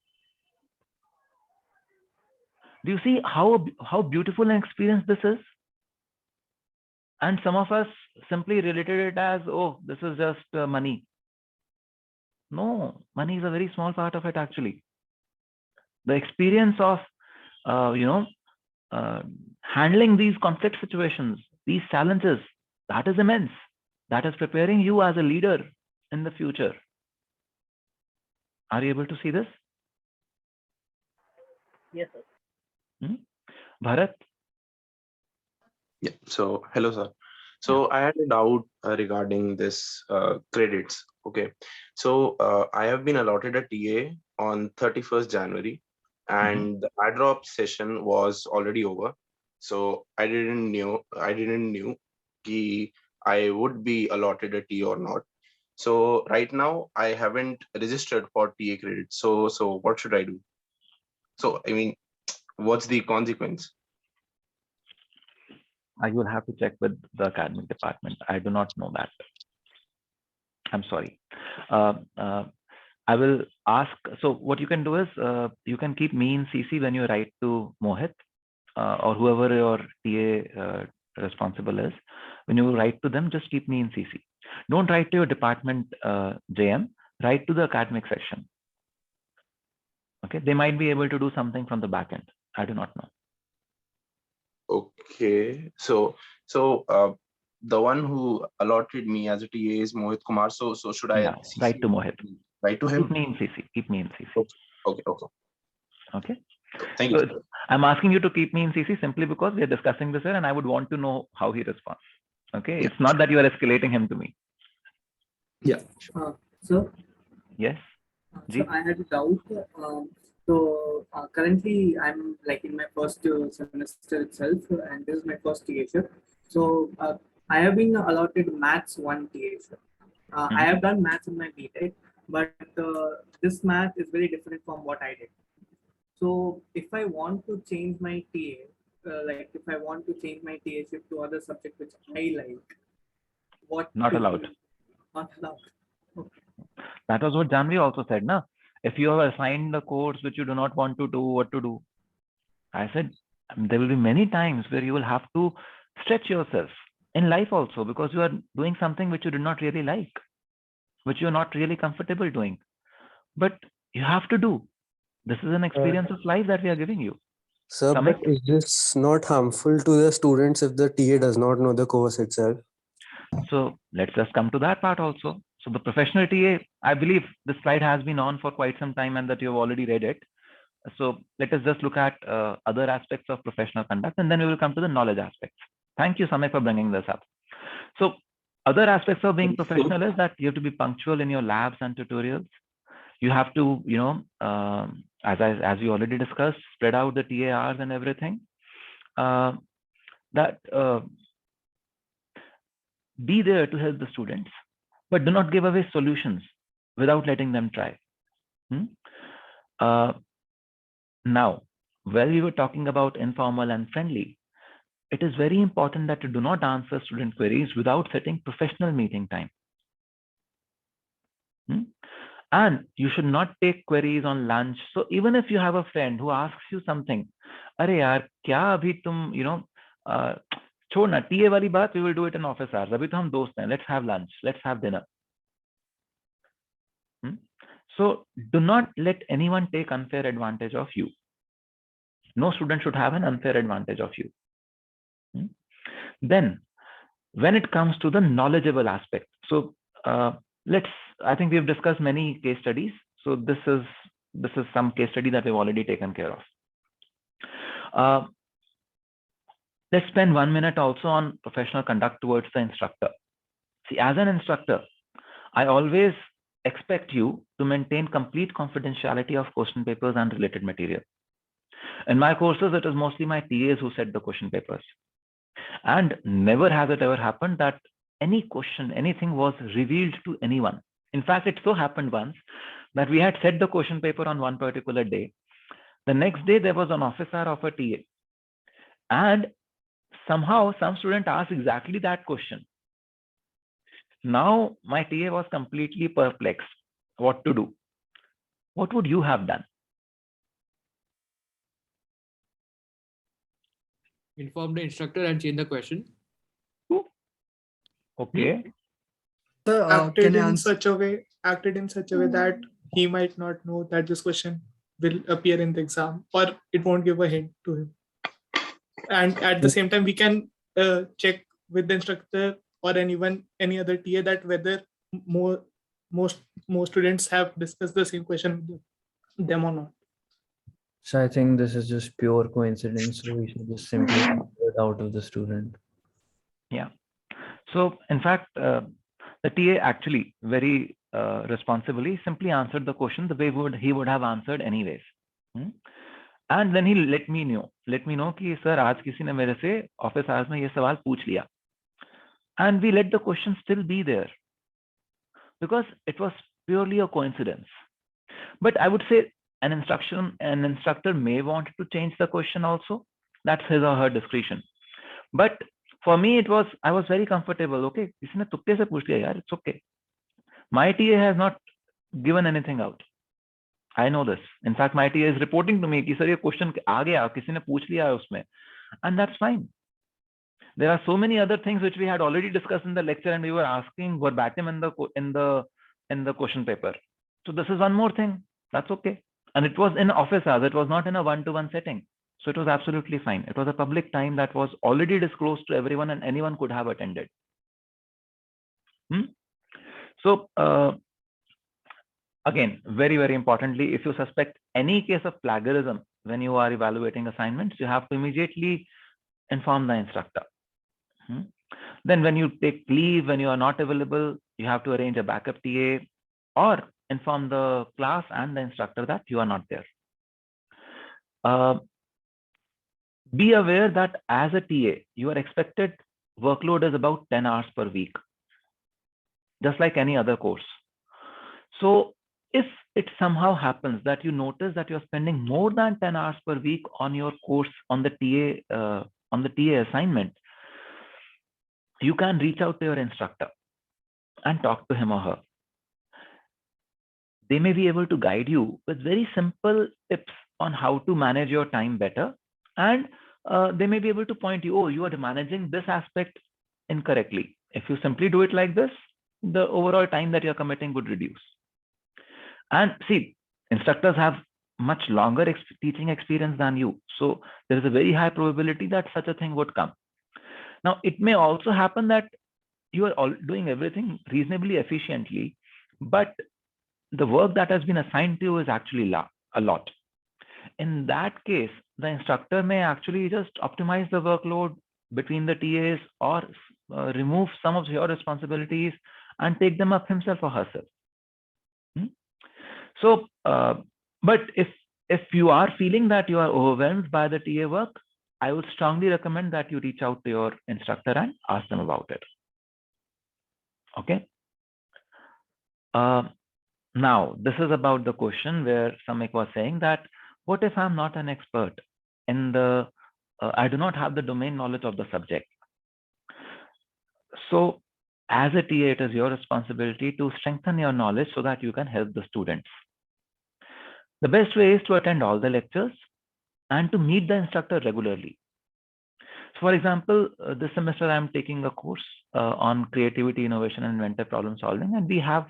S1: Do you see how beautiful an experience this is? And some of us simply related it as, oh, this is just money. No, money is a very small part of it actually. The experience of handling these conflict situations, these challenges, that is immense. That is preparing you as a leader in the future. Are you able to see this?
S19: Yes, sir.
S1: Bharat?
S20: Yeah. So, hello, sir. So I had a doubt regarding this credits. Okay. So I have been allotted a TA on 31st January, and the ad drop session was already over. So I didn't knew ki I would be allotted a TA or not. So right now I haven't registered for TA credit. So what should I do? So I mean, what's the consequence?
S1: I will have to check with the academic department. I do not know that. I'm sorry. I will ask. So what you can do is you can keep me in CC when you write to Mohit or whoever your TA responsible is. When you write to them, just keep me in CC. Don't write to your department JM. Write to the academic section. Okay, they might be able to do something from the back end. I do not know.
S20: Okay, so the one who allotted me as a TA is Mohit Kumar. So should I
S1: write to Mohit?
S20: Write to him?
S1: Keep me in CC. Keep me in CC.
S20: Okay.
S1: Okay.
S20: Thank you.
S1: So I'm asking you to keep me in CC simply because we are discussing this here, and I would want to know how he responds. Okay, it's not that you are escalating him to me.
S20: Yeah.
S21: So
S1: yes.
S21: So I had a doubt. Currently I'm like in my first semester itself, and this is my first TA. So I have been allotted maths 1 TA. I have done maths in my BTech, but this math is very different from what I did. So if I want to change my TA, like if I want to change my TA to other subject which I like, what?
S1: Not allowed.
S21: Not allowed. Okay.
S1: That was what Janvi also said, na? If you have assigned a course which you do not want to do, what to do? I said, there will be many times where you will have to stretch yourself in life also, because you are doing something which you do not really like, which you're not really comfortable doing. But you have to do. This is an experience of life that we are giving you.
S22: Sir, but is this not harmful to the students if the TA does not know the course itself?
S1: So let's just come to that part also. So the professional TA, I believe this slide has been on for quite some time and that you have already read it. So let us just look at other aspects of professional conduct, and then we will come to the knowledge aspects. Thank you, Samay, for bringing this up. So other aspects of being professional is that you have to be punctual in your labs and tutorials. You have to, as we already discussed, spread out the TA hours and everything. Be there to help the students, but do not give away solutions without letting them try. Now, while we were talking about informal and friendly, it is very important that you do not answer student queries without setting professional meeting time. And you should not take queries on lunch. So even if you have a friend who asks you something, "Arey yaar, kya abhi tum, छोड़ना TA वाली बात, we will do it in office hours. अभी तो हम दोस्त हैं. Let's have lunch. Let's have dinner." So do not let anyone take unfair advantage of you. No student should have an unfair advantage of you. Then, when it comes to the knowledgeable aspect, so I think we've discussed many case studies. So this is some case study that we've already taken care of. Let's spend 1 minute also on professional conduct towards the instructor. See, as an instructor, I always expect you to maintain complete confidentiality of question papers and related material. In my courses, it is mostly my TAs who set the question papers. And never has it ever happened that any question, anything was revealed to anyone. In fact, it so happened once that we had set the question paper on one particular day. The next day, there was an office hour of a TA. And somehow, some student asked exactly that question. Now, my TA was completely perplexed. What to do? What would you have done?
S23: Inform the instructor and change the question.
S1: Okay.
S24: So,
S17: Can I
S24: acted in
S17: answer?
S24: such a way that he might not know that this question will appear in the exam, or it won't give a hint to him. and at the same time we can check with the instructor or any other TA that whether most students have discussed the same question with them or not.
S2: So I think this is just pure coincidence. So we should just simply get it out of the student.
S1: Yeah. So in fact, the TA actually very responsibly simply answered the question the way he would have answered anyways. And then he let me know कि sir आज किसी ने मेरे से office hours में ये सवाल पूछ लिया. And we let the question still be there because it was purely a coincidence. But I would say an instructor may want to change the question also. That's his or her discretion. But for me, I was very comfortable. Okay, किसी ने तुक्के से पूछ लिया यार, it's okay. My TA has not given anything out. I know this. In fact, my TA is reporting to me कि sir ये question आ गया, किसी ने पूछ लिया है उसमें, and that's fine. There are so many other things which we had already discussed in the lecture, and we were asking verbatim in the question paper. So this is one more thing. That's okay. And it was in office hours. It was not in a one-to-one setting. So it was absolutely fine. It was a public time that was already disclosed to everyone, and anyone could have attended. So again, very, very importantly, if you suspect any case of plagiarism when you are evaluating assignments, you have to immediately inform the instructor. Then when you take leave, when you are not available, you have to arrange a backup TA or inform the class and the instructor that you are not there. Be aware that as a TA, your expected workload is about 10 hours per week, just like any other course. So if it somehow happens that you notice that you're spending more than 10 hours per week on your course, on the TA assignment, you can reach out to your instructor and talk to him or her. They may be able to guide you with very simple tips on how to manage your time better. And they may be able to point you, oh, you are managing this aspect incorrectly. If you simply do it like this, the overall time that you're committing would reduce. And see, instructors have much longer teaching experience than you. So there is a very high probability that such a thing would come. Now, it may also happen that you are all doing everything reasonably efficiently, but the work that has been assigned to you is actually a lot. In that case, the instructor may actually just optimize the workload between the TAs or remove some of your responsibilities and take them up himself or herself. So, but if you are feeling that you are overwhelmed by the TA work, I would strongly recommend that you reach out to your instructor and ask them about it. Okay. Now, this is about the question where Samik was saying that, what if I'm not an expert in I do not have the domain knowledge of the subject? So as a TA, it is your responsibility to strengthen your knowledge so that you can help the students. The best way is to attend all the lectures and to meet the instructor regularly. So for example, this semester I'm taking a course on creativity, innovation, and inventive problem solving, and we have,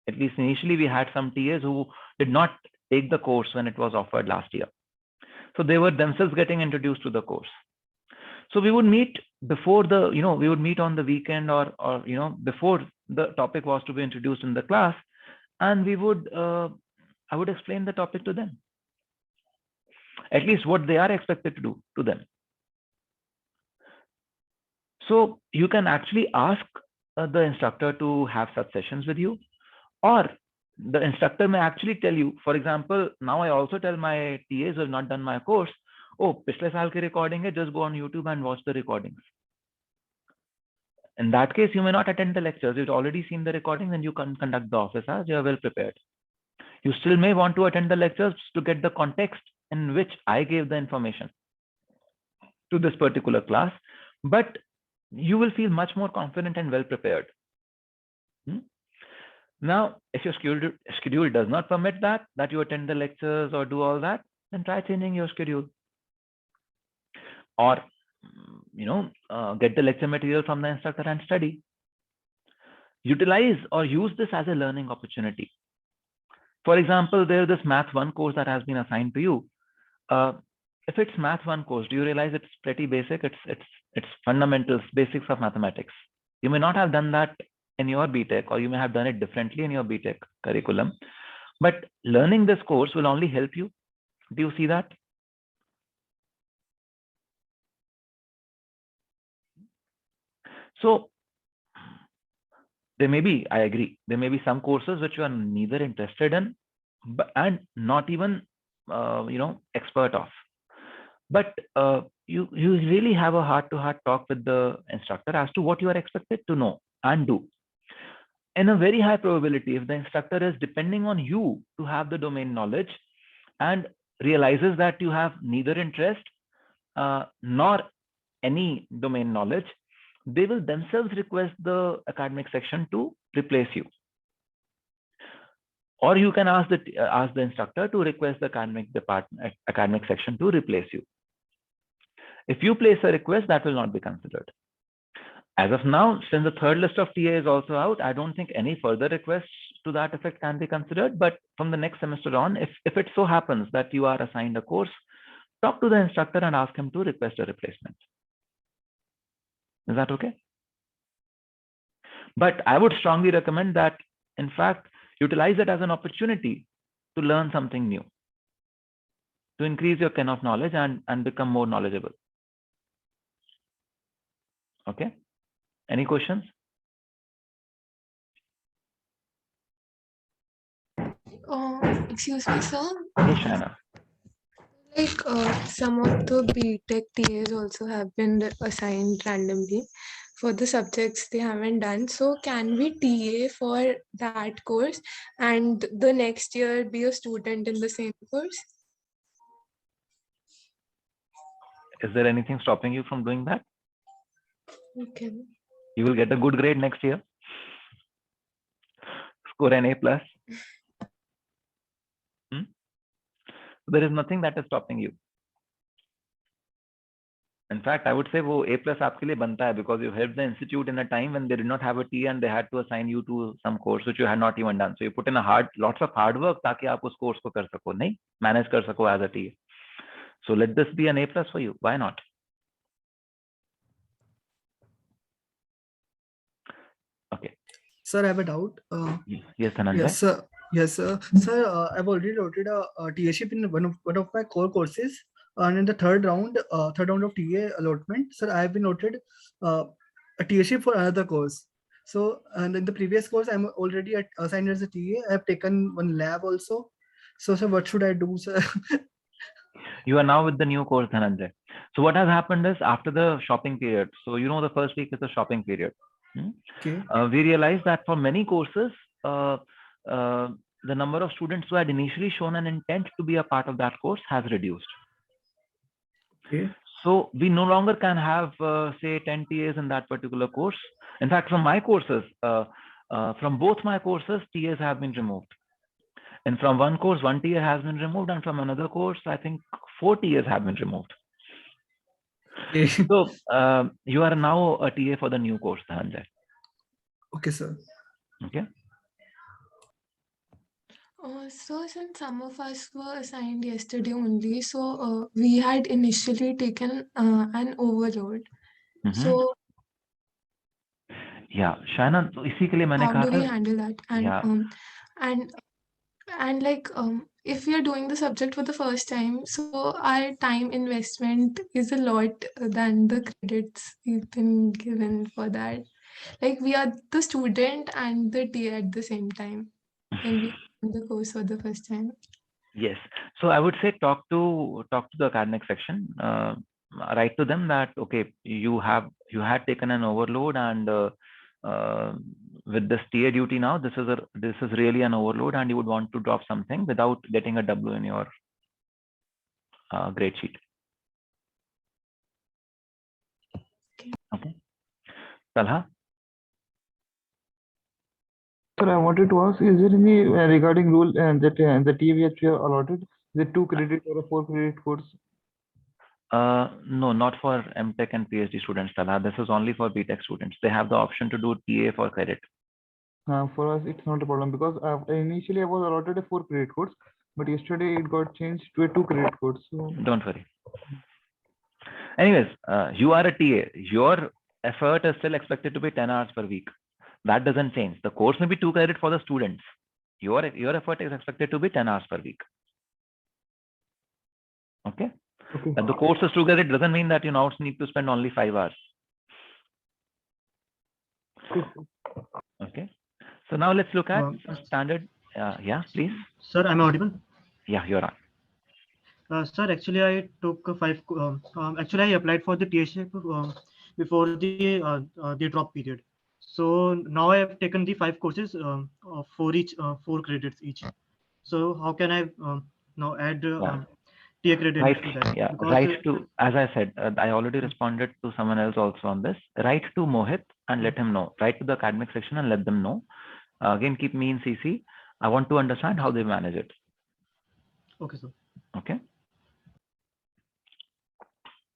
S1: at least initially, we had some TAs who did not take the course when it was offered last year. So they were themselves getting introduced to the course. So we would meet before we would meet on the weekend or before the topic was to be introduced in the class, and we would, I would explain the topic to them, at least what they are expected to do to them. So you can actually ask the instructor to have such sessions with you, or the instructor may actually tell you. For example, now I also tell my TAs who have not done my course, oh, पिछले साल की recording है, just go on YouTube and watch the recordings. In that case, you may not attend the lectures. You've already seen the recordings and you can conduct the office hours. You are well prepared. You still may want to attend the lectures to get the context in which I gave the information to this particular class, but you will feel much more confident and well prepared. Now, if your schedule does not permit that you attend the lectures or do all that, then try changing your schedule. Or, get the lecture material from the instructor and study. Utilize or use this as a learning opportunity. For example, there's this Math 1 course that has been assigned to you. if it's Math 1 course, do you realize it's pretty basic? It's fundamentals, basics of mathematics. You may not have done that in your BTech, or you may have done it differently in your BTech curriculum. But learning this course will only help you. Do you see that? So there may be, I agree, there may be some courses which you are neither interested in, and not even expert of. But you really have a heart-to-heart talk with the instructor as to what you are expected to know and do. In a very high probability, if the instructor is depending on you to have the domain knowledge and realizes that you have neither interest nor any domain knowledge, they will themselves request the academic section to replace you. Or you can ask the instructor to request the academic section to replace you. If you place a request, that will not be considered. As of now, since the third list of TA is also out, I don't think any further requests to that effect can be considered. But from the next semester on, if it so happens that you are assigned a course, talk to the instructor and ask him to request a replacement. Is that okay? But I would strongly recommend that, in fact, utilize it as an opportunity to learn something new, to increase your ken of knowledge and become more knowledgeable. Okay? Any questions?
S3: Excuse me, sir.
S1: Yes, Shana.
S3: Like some of the BTech TAs also have been assigned randomly for the subjects they haven't done. So can we TA for that course and the next year be a student in the same course?
S1: Is there anything stopping you from doing that?
S3: Okay.
S1: You will get a good grade next year. Score an A+. There is nothing that is stopping you. In fact, I would say वो A+ आपके लिए बनता है because you helped the institute in a time when they did not have a TA and they had to assign you to some course which you had not even done. So you put in lots of hard work ताकि आप उस course को कर सको, नहीं manage कर सको as a TA. So let this be an A+ for you. Why not? Okay.
S6: Sir, I have a doubt.
S1: Yes, Dhananjay.
S6: Yes, sir. Yes, sir. Sir, I've already noted a TA-ship in one of my core courses, and in the third round of TA allotment, sir, I have been noted a TA-ship for another course. So, and in the previous course, I'm already assigned as a TA. I have taken one lab also. So, sir, what should I do, sir?
S1: You are now with the new course, Dhananjay. So what has happened is after the shopping period, so you know the first week is the shopping period.
S6: Okay.
S1: We realized that for many courses, the number of students who had initially shown an intent to be a part of that course has reduced.
S6: Okay.
S1: So we no longer can have, say, 10 TAs in that particular course. In fact, from my courses, from both my courses, TAs have been removed. And from one course, one TA has been removed, and from another course, I think 4 TAs have been removed.
S6: Okay.
S1: So you are now a TA for the new course, Dhananjay.
S6: Okay, sir.
S1: Okay.
S3: So since some of us were assigned yesterday only, so we had initially taken an overload. So
S1: Yeah, Shana, तो इसी के लिए मैंने
S3: how
S1: कहा
S3: do
S1: था.
S3: we handle that? And
S1: Yeah.
S3: and like if we are doing the subject for the first time, so our time investment is a lot than the credits we've been given for that. Like we are the student and the TA at the same time when we do the course for the first time.
S1: Yes. So I would say talk to the academic section. Write to them that okay, you had taken an overload, and with this TA duty now, this is really an overload, and you would want to drop something without getting a W in your grade sheet. Okay. Talha?
S7: Sir, I wanted to ask, is there any regarding rule that the TA which you have allotted, is it 2 credit or a 4 credit course?
S1: No, not for MTech and PhD students, Talha. This is only for BTech students. They have the option to do TA for credit.
S7: For us, it's not a problem because initially I was allotted a 4 credit course, but yesterday it got changed to a 2 credit code. So
S1: Don't worry. Anyways, you are a TA. Your effort is still expected to be 10 hours per week. That doesn't change. The course may be 2 credit for the students. Your effort is expected to be 10 hours per week. Okay? And the course is 2 credit doesn't mean that you now need to spend only 5 hours. Okay. So now let's look at standard. Yeah, please.
S9: Sir, am I audible?
S1: Yeah, you're on.
S9: Sir, actually, I took actually, I applied for the TSA before the drop period. So now I have taken the 5 courses for each 4 credits each. So how can I now add TA credit
S1: Right,
S9: to that?
S1: yeah,
S9: Because,
S1: right to, as I said, I already responded to someone else also on this. Write to Mohit and let him know. Write to the academic section and let them know. Again, keep me in CC. I want to understand how they manage it.
S9: Okay, sir.
S1: Okay.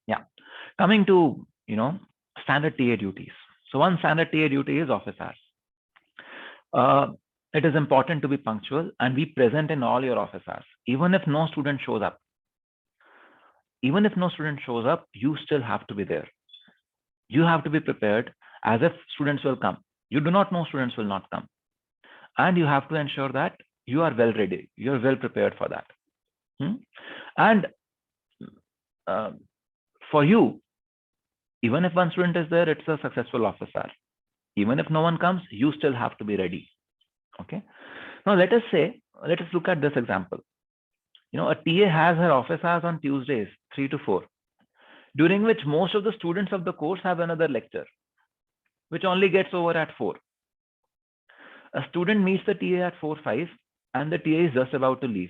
S1: Yeah. Coming to, standard TA duties. So one standard TA duty is office hours. It is important to be punctual and be present in all your office hours. Even if no student shows up, you still have to be there. You have to be prepared as if students will come. You do not know students will not come. And you have to ensure that you are well ready. You're well prepared for that. And for you, even if one student is there, it's a successful office hour. Even if no one comes, you still have to be ready. Okay. Now let us look at this example. A TA has her office hours on Tuesdays, 3 to 4, during which most of the students of the course have another lecture, which only gets over at 4. A student meets the TA at 4:05 and the TA is just about to leave.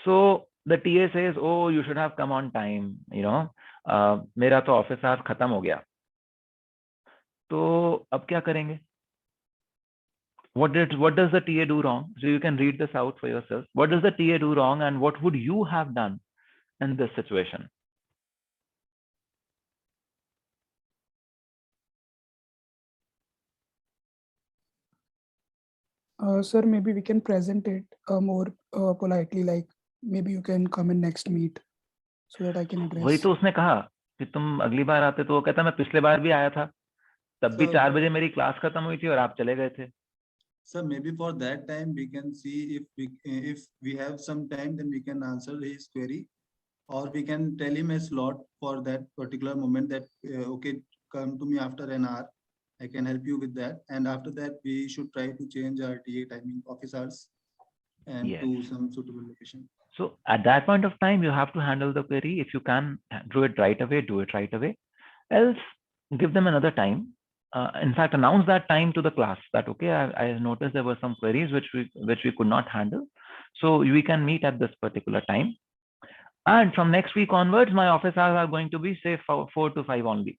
S1: So the TA says, oh, you should have come on time, मेरा तो office hours खत्म हो गया. तो अब क्या करेंगे? What does the TA do wrong? So you can read this out for yourself. What does the TA do wrong and what would you have done in this situation?
S10: Sir, maybe we can present it more politely, like maybe you can come in next meet so that I can address.
S1: वही तो उसने कहा कि तुम अगली बार आते. तो वो कहता मैं पिछले बार भी आया था, तब भी 4 बजे मेरी क्लास खत्म हुई थी और आप चले गए थे.
S11: Sir, maybe for that time we can see if we have some time, then we can answer his query, or we can tell him a slot for that particular moment that okay, come to me after an hour. I can help you with that, and after that we should try to change our TA timing office hours and to some suitable location.
S1: So at that point of time, you have to handle the query. If you can do it right away, do it right away. Else, give them another time. In fact, announce that time to the class that, okay, I noticed there were some queries which we could not handle. So we can meet at this particular time. And from next week onwards, my office hours are going to be, say, 4 to 5 only,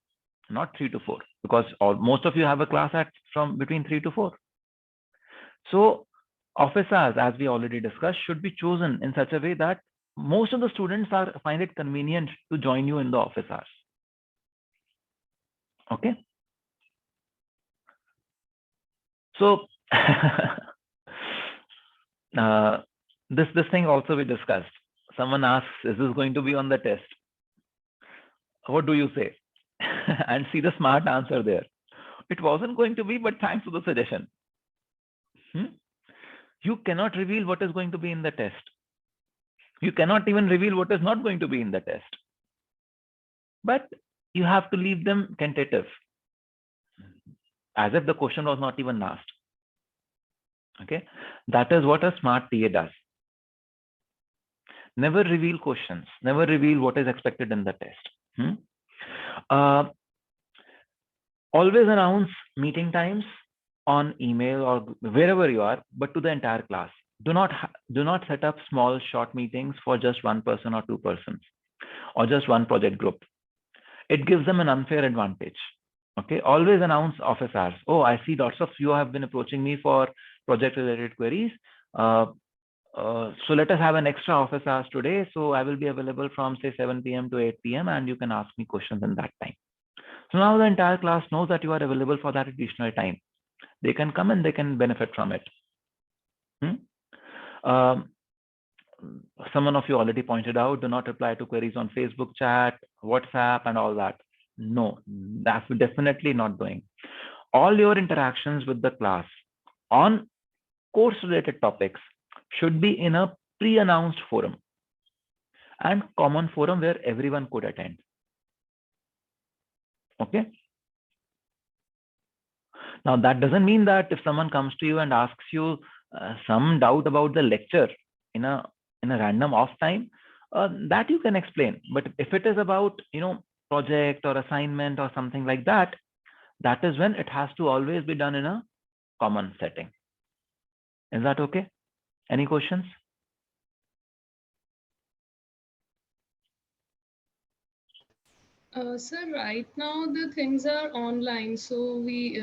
S1: not 3 to 4, because most of you have a class from between 3 to 4. So office hours, as we already discussed, should be chosen in such a way that most of the students find it convenient to join you in the office hours. Okay. So this thing also we discussed. Someone asks, is this going to be on the test? What do you say? And see the smart answer there. It wasn't going to be, but thanks for the suggestion. You cannot reveal what is going to be in the test. You cannot even reveal what is not going to be in the test. But you have to leave them tentative, as if the question was not even asked. Okay, that is what a smart TA does. Never reveal questions. Never reveal what is expected in the test. Always announce meeting times on email or wherever you are, but to the entire class. Do not set up small short meetings for just one person or 2 persons or just one project group. It gives them an unfair advantage. Okay, always announce office hours. Oh, I see lots of you have been approaching me for project related queries. So let us have an extra office hours today. So I will be available from say 7 p.m. to 8 p.m. and you can ask me questions in that time. So now the entire class knows that you are available for that additional time. They can come and they can benefit from it. Someone of you already pointed out, do not reply to queries on Facebook chat, WhatsApp, and all that. No, that's definitely not doing. All your interactions with the class on course-related topics should be in a pre-announced forum and common forum where everyone could attend. Okay. Now, that doesn't mean that if someone comes to you and asks you some doubt about the lecture in a random off time, that you can explain. But if it is about, project or assignment or something like that, that is when it has to always be done in a common setting. Is that okay? Any questions?
S3: Sir, right now the things are online, so we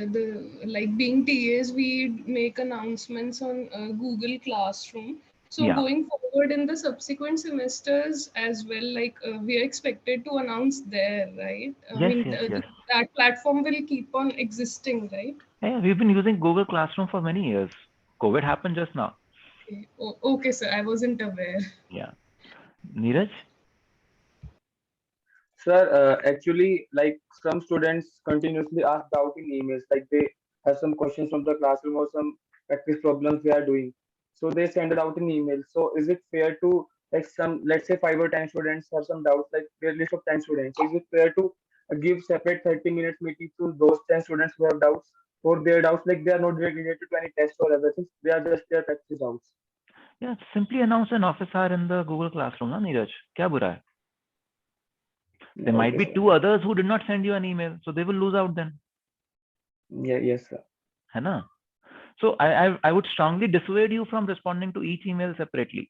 S3: like being TAs, we make announcements on Google Classroom. So
S1: Yeah.
S3: going forward in the subsequent semesters as well, like we are expected to announce there, right?
S1: Yes.
S3: That platform will keep on existing, right?
S1: Yeah, we've been using Google Classroom for many years. COVID happened just now.
S3: Okay. Okay, sir. I wasn't aware.
S1: Yeah. Neeraj?
S12: Sir, actually, like some students continuously ask out in emails, like they have some questions from the classroom or some practice problems they are doing. So they send it out in email. So is it fair to, like some, let's say 5 or 10 students have some doubts, like their list of 10 students. Is it fair to give separate 30 minutes meeting to those 10 students who have doubts for their doubts, like they are not related to any test or other things, they are just their practice doubts.
S1: Yeah, simply announce an office hour in the Google Classroom, na, Neeraj? Kya bura hai? There might be
S12: sir.
S1: 2 others who did not send you an email, so they will lose out then.
S12: Yeah, yes, sir.
S1: Hai na? So I would strongly dissuade you from responding to each email separately.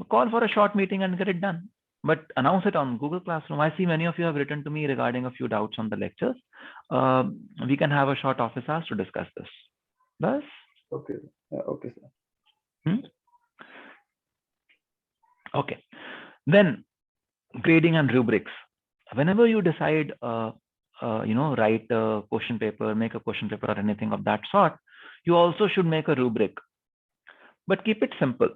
S1: Call for a short meeting and get it done. But announce it on Google Classroom. I see many of you have written to me regarding a few doubts on the lectures. We can have a short office hours to discuss this. Thus?
S12: Okay. Okay, sir.
S1: Okay. Then grading and rubrics. Whenever you decide, write a question paper, make a question paper or anything of that sort, you also should make a rubric. But keep it simple.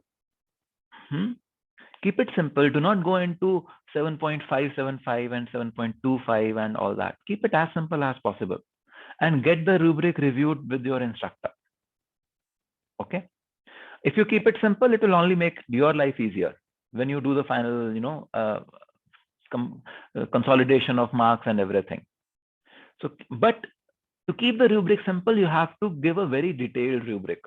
S1: Keep it simple. Do not go into 7.575 and 7.25 and all that. Keep it as simple as possible and get the rubric reviewed with your instructor. Okay. If you keep it simple, it will only make your life easier when you do the final, consolidation of marks and everything. So, but to keep the rubric simple, you have to give a very detailed rubric.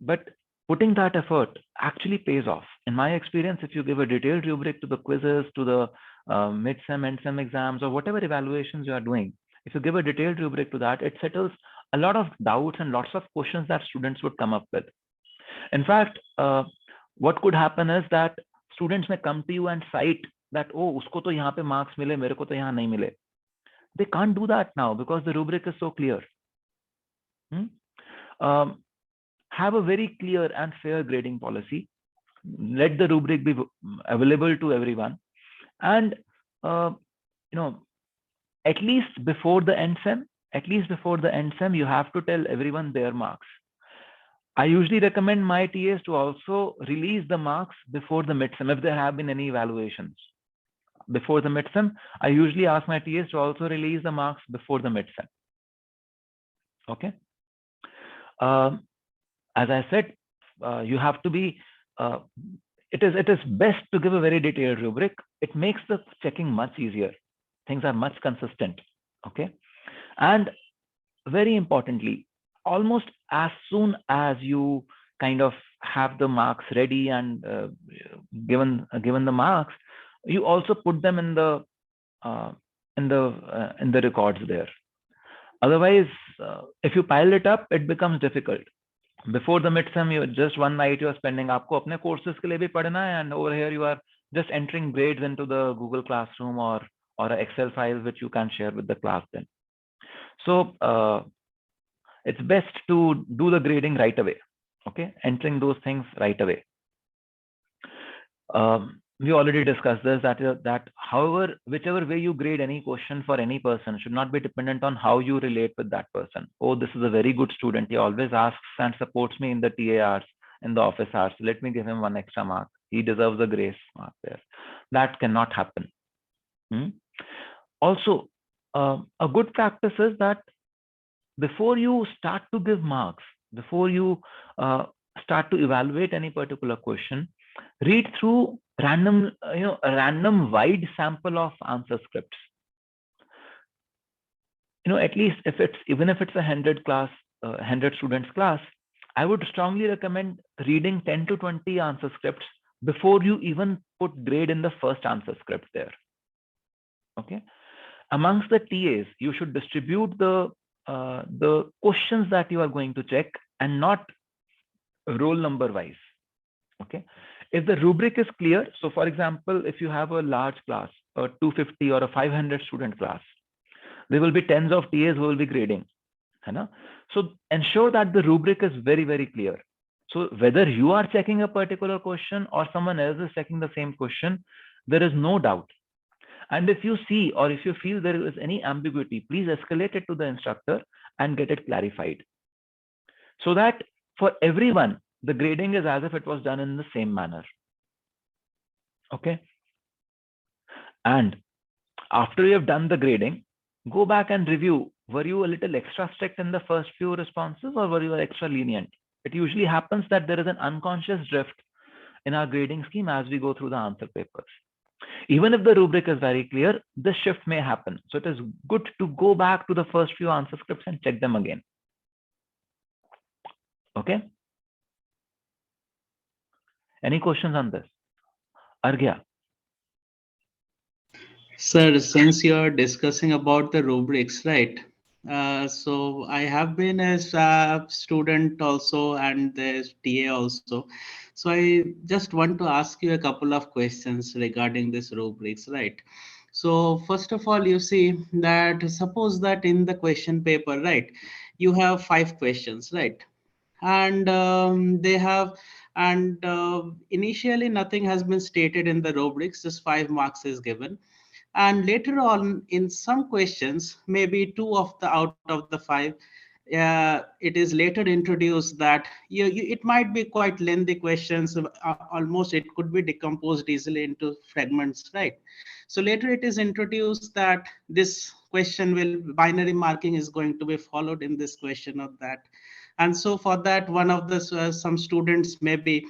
S1: But putting that effort actually pays off. In my experience, if you give a detailed rubric to the quizzes, to the mid-sem, end-sem exams, or whatever evaluations you are doing, if you give a detailed rubric to that, it settles a lot of doubts and lots of questions that students would come up with. In fact, what could happen is that students may come to you and cite that, oh, usko to yahan pe marks mile, mere ko to yahan nahi mile. They can't do that now because the rubric is so clear. Have a very clear and fair grading policy. Let the rubric be available to everyone. And, at least before the end sem, you have to tell everyone their marks. I usually recommend my TAs to also release the marks before the midsem if there have been any evaluations. Before the midsem, I usually ask my TAs to also release the marks before the midsem. Okay. As I said, you have to be. It is best to give a very detailed rubric. It makes the checking much easier. Things are much consistent. Okay, and very importantly, almost as soon as you kind of have the marks ready and given the marks, you also put them in the records there. Otherwise, if you pile it up, it becomes difficult. Before the midsem, you just one night you are spending. आपको अपने courses के लिए भी पढ़ना है, and over here you are just entering grades into the Google Classroom or an Excel file which you can share with the class then. So it's best to do the grading right away. Okay, entering those things right away. we already discussed this, that however, whichever way you grade any question for any person should not be dependent on how you relate with that person. Oh, this is a very good student. He always asks and supports me in the TA hours, in the office hours. Let me give him one extra mark. He deserves a grace mark there. That cannot happen. Also, a good practice is that before you start to give marks, before you start to evaluate any particular question, read through random, a random wide sample of answer scripts. At least even if it's a 100 students class, I would strongly recommend reading 10 to 20 answer scripts before you even put grade in the first answer script there. Okay. Amongst the TAs, you should distribute the questions that you are going to check and not roll number wise. Okay. If the rubric is clear, so for example, if you have a large class, a 250 or a 500 student class, there will be tens of TAs who will be grading. So ensure that the rubric is very, very clear. So whether you are checking a particular question or someone else is checking the same question, there is no doubt. And if you see or if you feel there is any ambiguity, please escalate it to the instructor and get it clarified. So that for everyone, the grading is as if it was done in the same manner. Okay. And after you have done the grading, go back and review. Were you a little extra strict in the first few responses or were you extra lenient? It usually happens that there is an unconscious drift in our grading scheme as we go through the answer papers. Even if the rubric is very clear, this shift may happen. So it is good to go back to the first few answer scripts and check them again. Okay. Any questions on this? Arghya.
S4: Sir, since you're discussing about the rubrics, right? So I have been a student also and the TA also. So I just want to ask you a couple of questions regarding this rubrics, right? So first of all, you see that suppose that in the question paper, right, you have 5 questions, right? And initially nothing has been stated in the rubrics, just 5 marks is given. And later on in some questions, maybe 2 of the out of the 5, it is later introduced that it might be quite lengthy questions, almost it could be decomposed easily into fragments, right? So later it is introduced that this question binary marking is going to be followed in this question or that. And so for that, one of the some students may be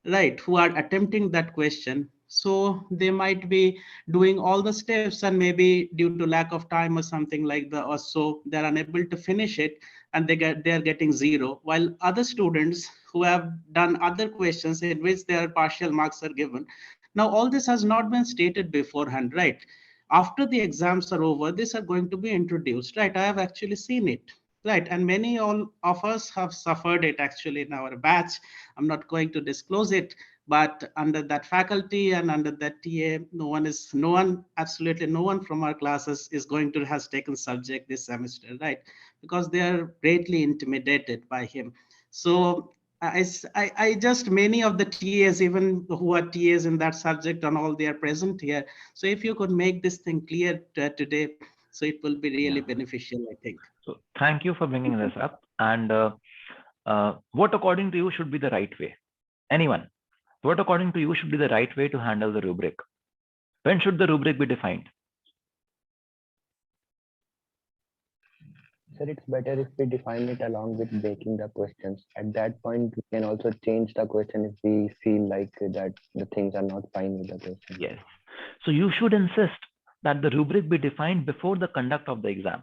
S4: right who are attempting that question, so they might be doing all the steps and maybe due to lack of time or something like that, or so they're unable to finish it and they're getting 0, while other students who have done other questions in which their partial marks are given. Now all this has not been stated beforehand, right? After the exams are over, these are going to be introduced, right? I have actually seen it. Right, and many all of us have suffered it actually in our batch. I'm not going to disclose it, but under that faculty and under that TA, absolutely no one from our classes is going to has taken subject this semester, right? Because they are greatly intimidated by him. So I just, many of the TAs, even who are TAs in that subject and all, they are present here. So if you could make this thing clear today, so it will be really beneficial, I think.
S1: So thank you for bringing this up. And what according to you should be the right way? Anyone? What according to you should be the right way to handle the rubric? When should the rubric be defined?
S8: Sir, it's better if we define it along with breaking the questions. At that point, we can also change the question if we feel like that the things are not fine with the question.
S1: Yes. So you should insist that the rubric be defined before the conduct of the exam.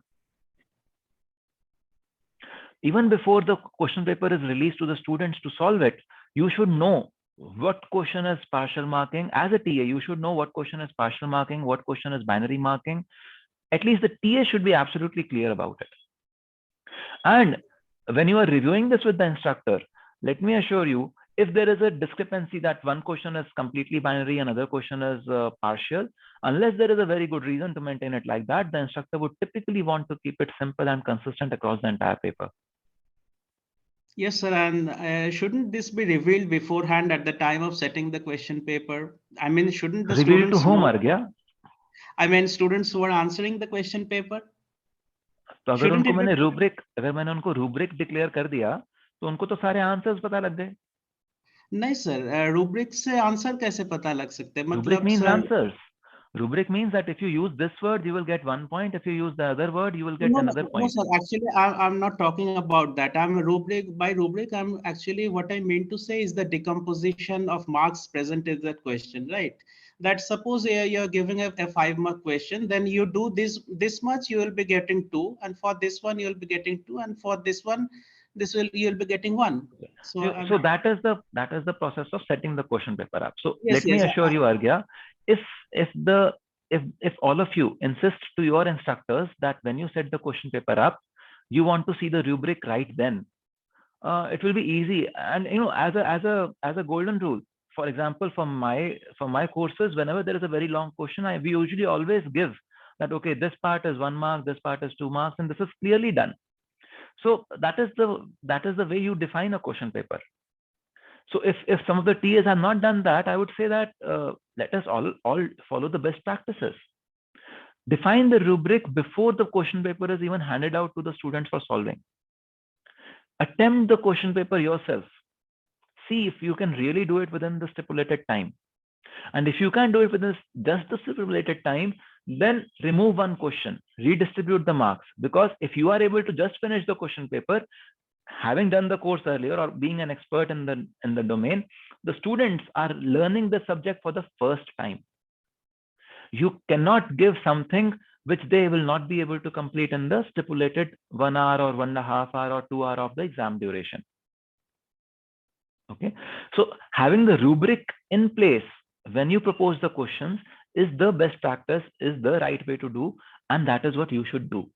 S1: Even before the question paper is released to the students to solve it, you should know what question is partial marking. As a TA, you should know what question is partial marking, what question is binary marking. At least the TA should be absolutely clear about it. And when you are reviewing this with the instructor, let me assure you, if there is a discrepancy that one question is completely binary, another question is partial, unless there is a very good reason to maintain it like that, the instructor would typically want to keep it simple and consistent across the entire paper.
S4: Yes, sir. And shouldn't this be revealed beforehand at the time of setting the question paper? I mean, shouldn't the
S1: Reveal to
S4: students
S1: whom,
S4: know?
S1: Argya?
S4: I mean, students who are answering the question paper.
S1: तो अगर
S4: Shouldn't
S1: उनको
S4: it be?
S1: मैंने rubric declare कर दिया तो उनको तो सारे आंसर्स पता लग गए.
S4: नहीं सर, रूब्रिक से आंसर कैसे पता लग सकते हैं?
S1: Rubric
S4: मतलब
S1: means
S4: sir,
S1: answers. Rubric means that if you use this word, you will get 1 point. If you use the other word, you will get another
S4: no,
S1: point.
S4: sir. Actually, I'm not talking about that. I'm rubric by rubric. I'm actually what I mean to say is the decomposition of marks present in the question, right? That suppose you're giving a 5-mark question, then you do this much, you will be getting 2, and for this one you'll be getting 2, and for this one, you'll be getting 1. So
S1: So that is the process of setting the question paper up. So
S4: yes,
S1: let me
S4: yes.
S1: assure you, Argya, if all of you insist to your instructors that when you set the question paper up, you want to see the rubric right then, it will be easy. And as a golden rule, for example, for my courses, whenever there is a very long question, we usually always give that, okay, this part is 1 mark, this part is 2 marks, and this is clearly done. So that is the way you define a question paper. So if some of the TAs have not done that, I would say that let us all follow the best practices. Define the rubric before the question paper is even handed out to the students for solving. Attempt the question paper yourself. See if you can really do it within the stipulated time. And if you can do it within just the stipulated time, then remove one question, redistribute the marks. Because if you are able to just finish the question paper, having done the course earlier or being an expert in the domain, the students are learning the subject for the first time. You cannot give something which they will not be able to complete in the stipulated 1 hour or 1.5 hour or 2 hour of the exam duration. Okay, so having the rubric in place when you propose the questions is the best practice, is the right way to do, and that is what you should do.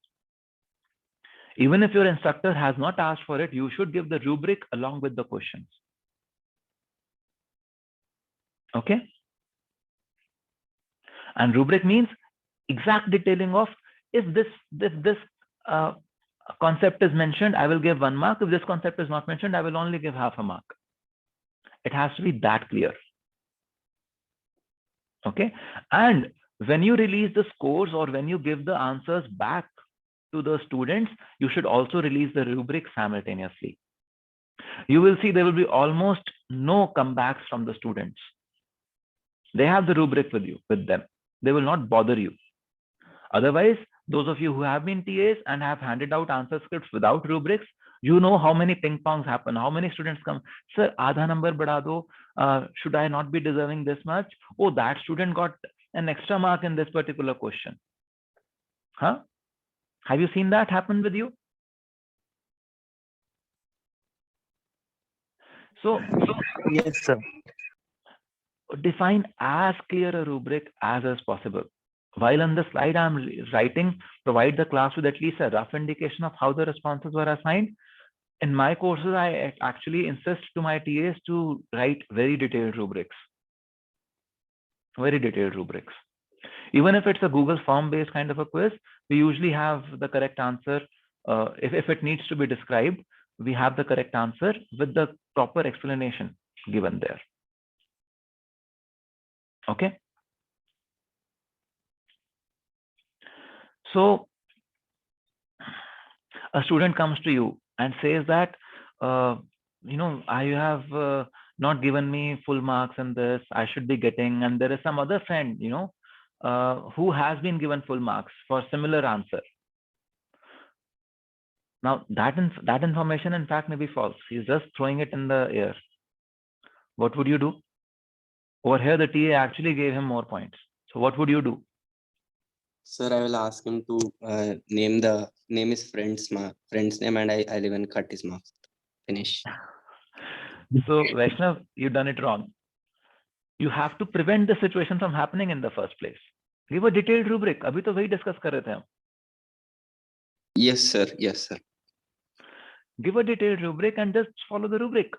S1: Even if your instructor has not asked for it, you should give the rubric along with the questions. Okay? And rubric means exact detailing of if this concept is mentioned, I will give 1 mark. If this concept is not mentioned, I will only give half a mark. It has to be that clear. Okay? And when you release the scores or when you give the answers back to the students, you should also release the rubric simultaneously. You will see there will be almost no comebacks from the students. They have the rubric with them. They will not bother you. Otherwise, those of you who have been TAs and have handed out answer scripts without rubrics, you know how many ping pongs happen, how many students come, sir, aadha number badha do, should I not be deserving this much? Oh, that student got an extra mark in this particular question. Huh? Have you seen that happen with you? So
S13: yes, sir.
S1: Define as clear a rubric as is possible. While on the slide I'm writing, provide the class with at least a rough indication of how the responses were assigned. In my courses, I actually insist to my TAs to write very detailed rubrics. Very detailed rubrics. Even if it's a Google form-based kind of a quiz, we usually have the correct answer. If it needs to be described, we have the correct answer with the proper explanation given there. Okay. So a student comes to you and says that, I have not given me full marks in this, I should be getting, and there is some other friend, who has been given full marks for similar answer. Now that information in fact may be false. He's just throwing it in the air. What would you do? Over here, the TA actually gave him more points. So what would you do?
S13: Sir, I will ask him to name his friend's name, and I'll even cut his marks. Finish.
S1: So Vaishnav, you've done it wrong. You have to prevent the situation from happening in the first place. Give a detailed rubric. Abhi to wahi discuss kar rahe the hum.
S13: Yes, sir. Yes, sir.
S1: Give a detailed rubric and just follow the rubric.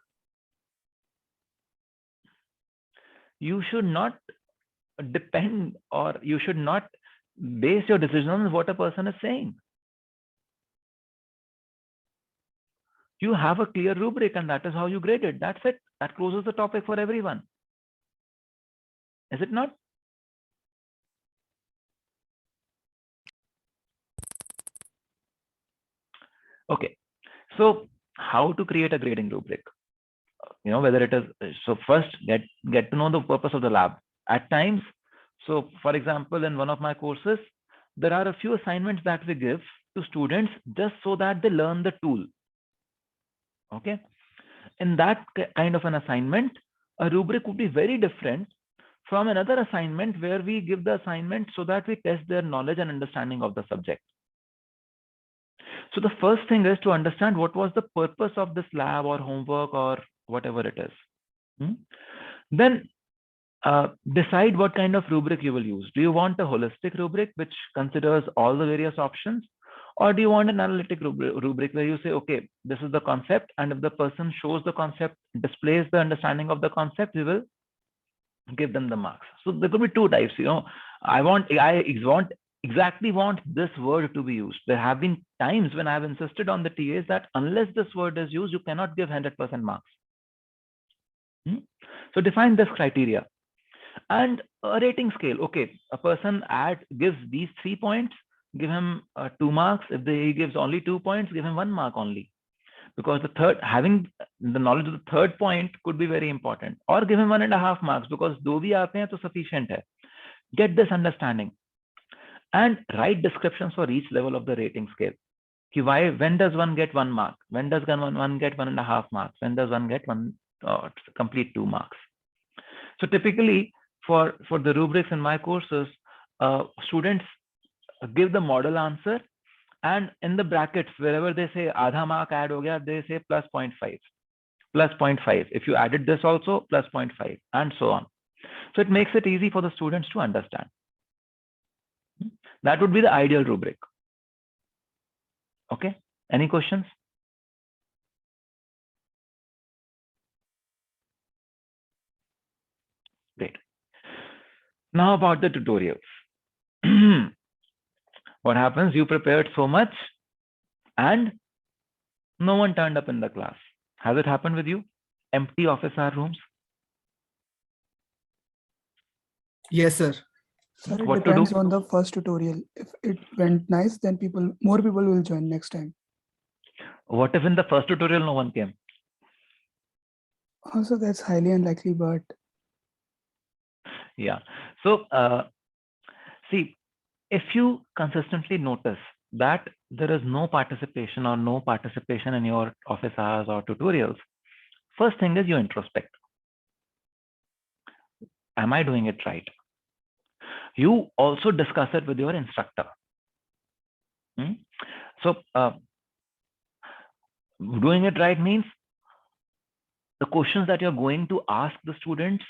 S1: You should not depend, or you should not base your decision on what a person is saying. You have a clear rubric, and that is how you grade it. That's it. That closes the topic for everyone. Is it not? Okay. So how to create a grading rubric? Whether it is, so first get to know the purpose of the lab. At times, so for example, in one of my courses, there are a few assignments that we give to students just so that they learn the tool. Okay. In that kind of an assignment, a rubric would be very different from another assignment where we give the assignment so that we test their knowledge and understanding of the subject. So the first thing is to understand what was the purpose of this lab or homework or whatever it is. Then decide what kind of rubric you will use. Do you want a holistic rubric which considers all the various options, or do you want an analytic rubric where you say, okay, this is the concept, and if the person shows the concept, displays the understanding of the concept, we will give them the marks. So there could be two types. I exactly want this word to be used. There have been times when I have insisted on the TAs that unless this word is used, you cannot give 100% marks. So define this criteria. And a rating scale. Okay, a person gives these 3 points, give him 2 marks. If he gives only 2 points, give him 1 mark only. Because having the knowledge of the third point could be very important. Or give him 1.5 marks, because do bhi aate hain to sufficient hai. Get this understanding. And write descriptions for each level of the rating scale. When does one get 1 mark? When does one get 1.5 marks? When does one get complete 2 marks? So typically, for the rubrics in my courses, students give the model answer, and in the brackets, wherever they say adha mark add ho gaya, they say plus 0.5, plus 0.5. If you added this also, plus 0.5, and so on. So it makes it easy for the students to understand. That would be the ideal rubric. Okay, any questions? Great. Now about the tutorials. What happens? You prepared so much and no one turned up in the class. Has it happened with you? Empty office hour rooms?
S6: Yes, sir.
S10: Sir, it
S1: What to
S10: depends
S1: do?
S10: on the first tutorial. If it went nice, then more people will join next time.
S1: What if in the first tutorial no one came?
S10: Also, that's highly unlikely, but
S1: yeah. So see, if you consistently notice that there is no participation in your office hours or tutorials, first thing is you introspect. Am I doing it right? You also discuss it with your instructor. So doing it right means the questions that you're going to ask the students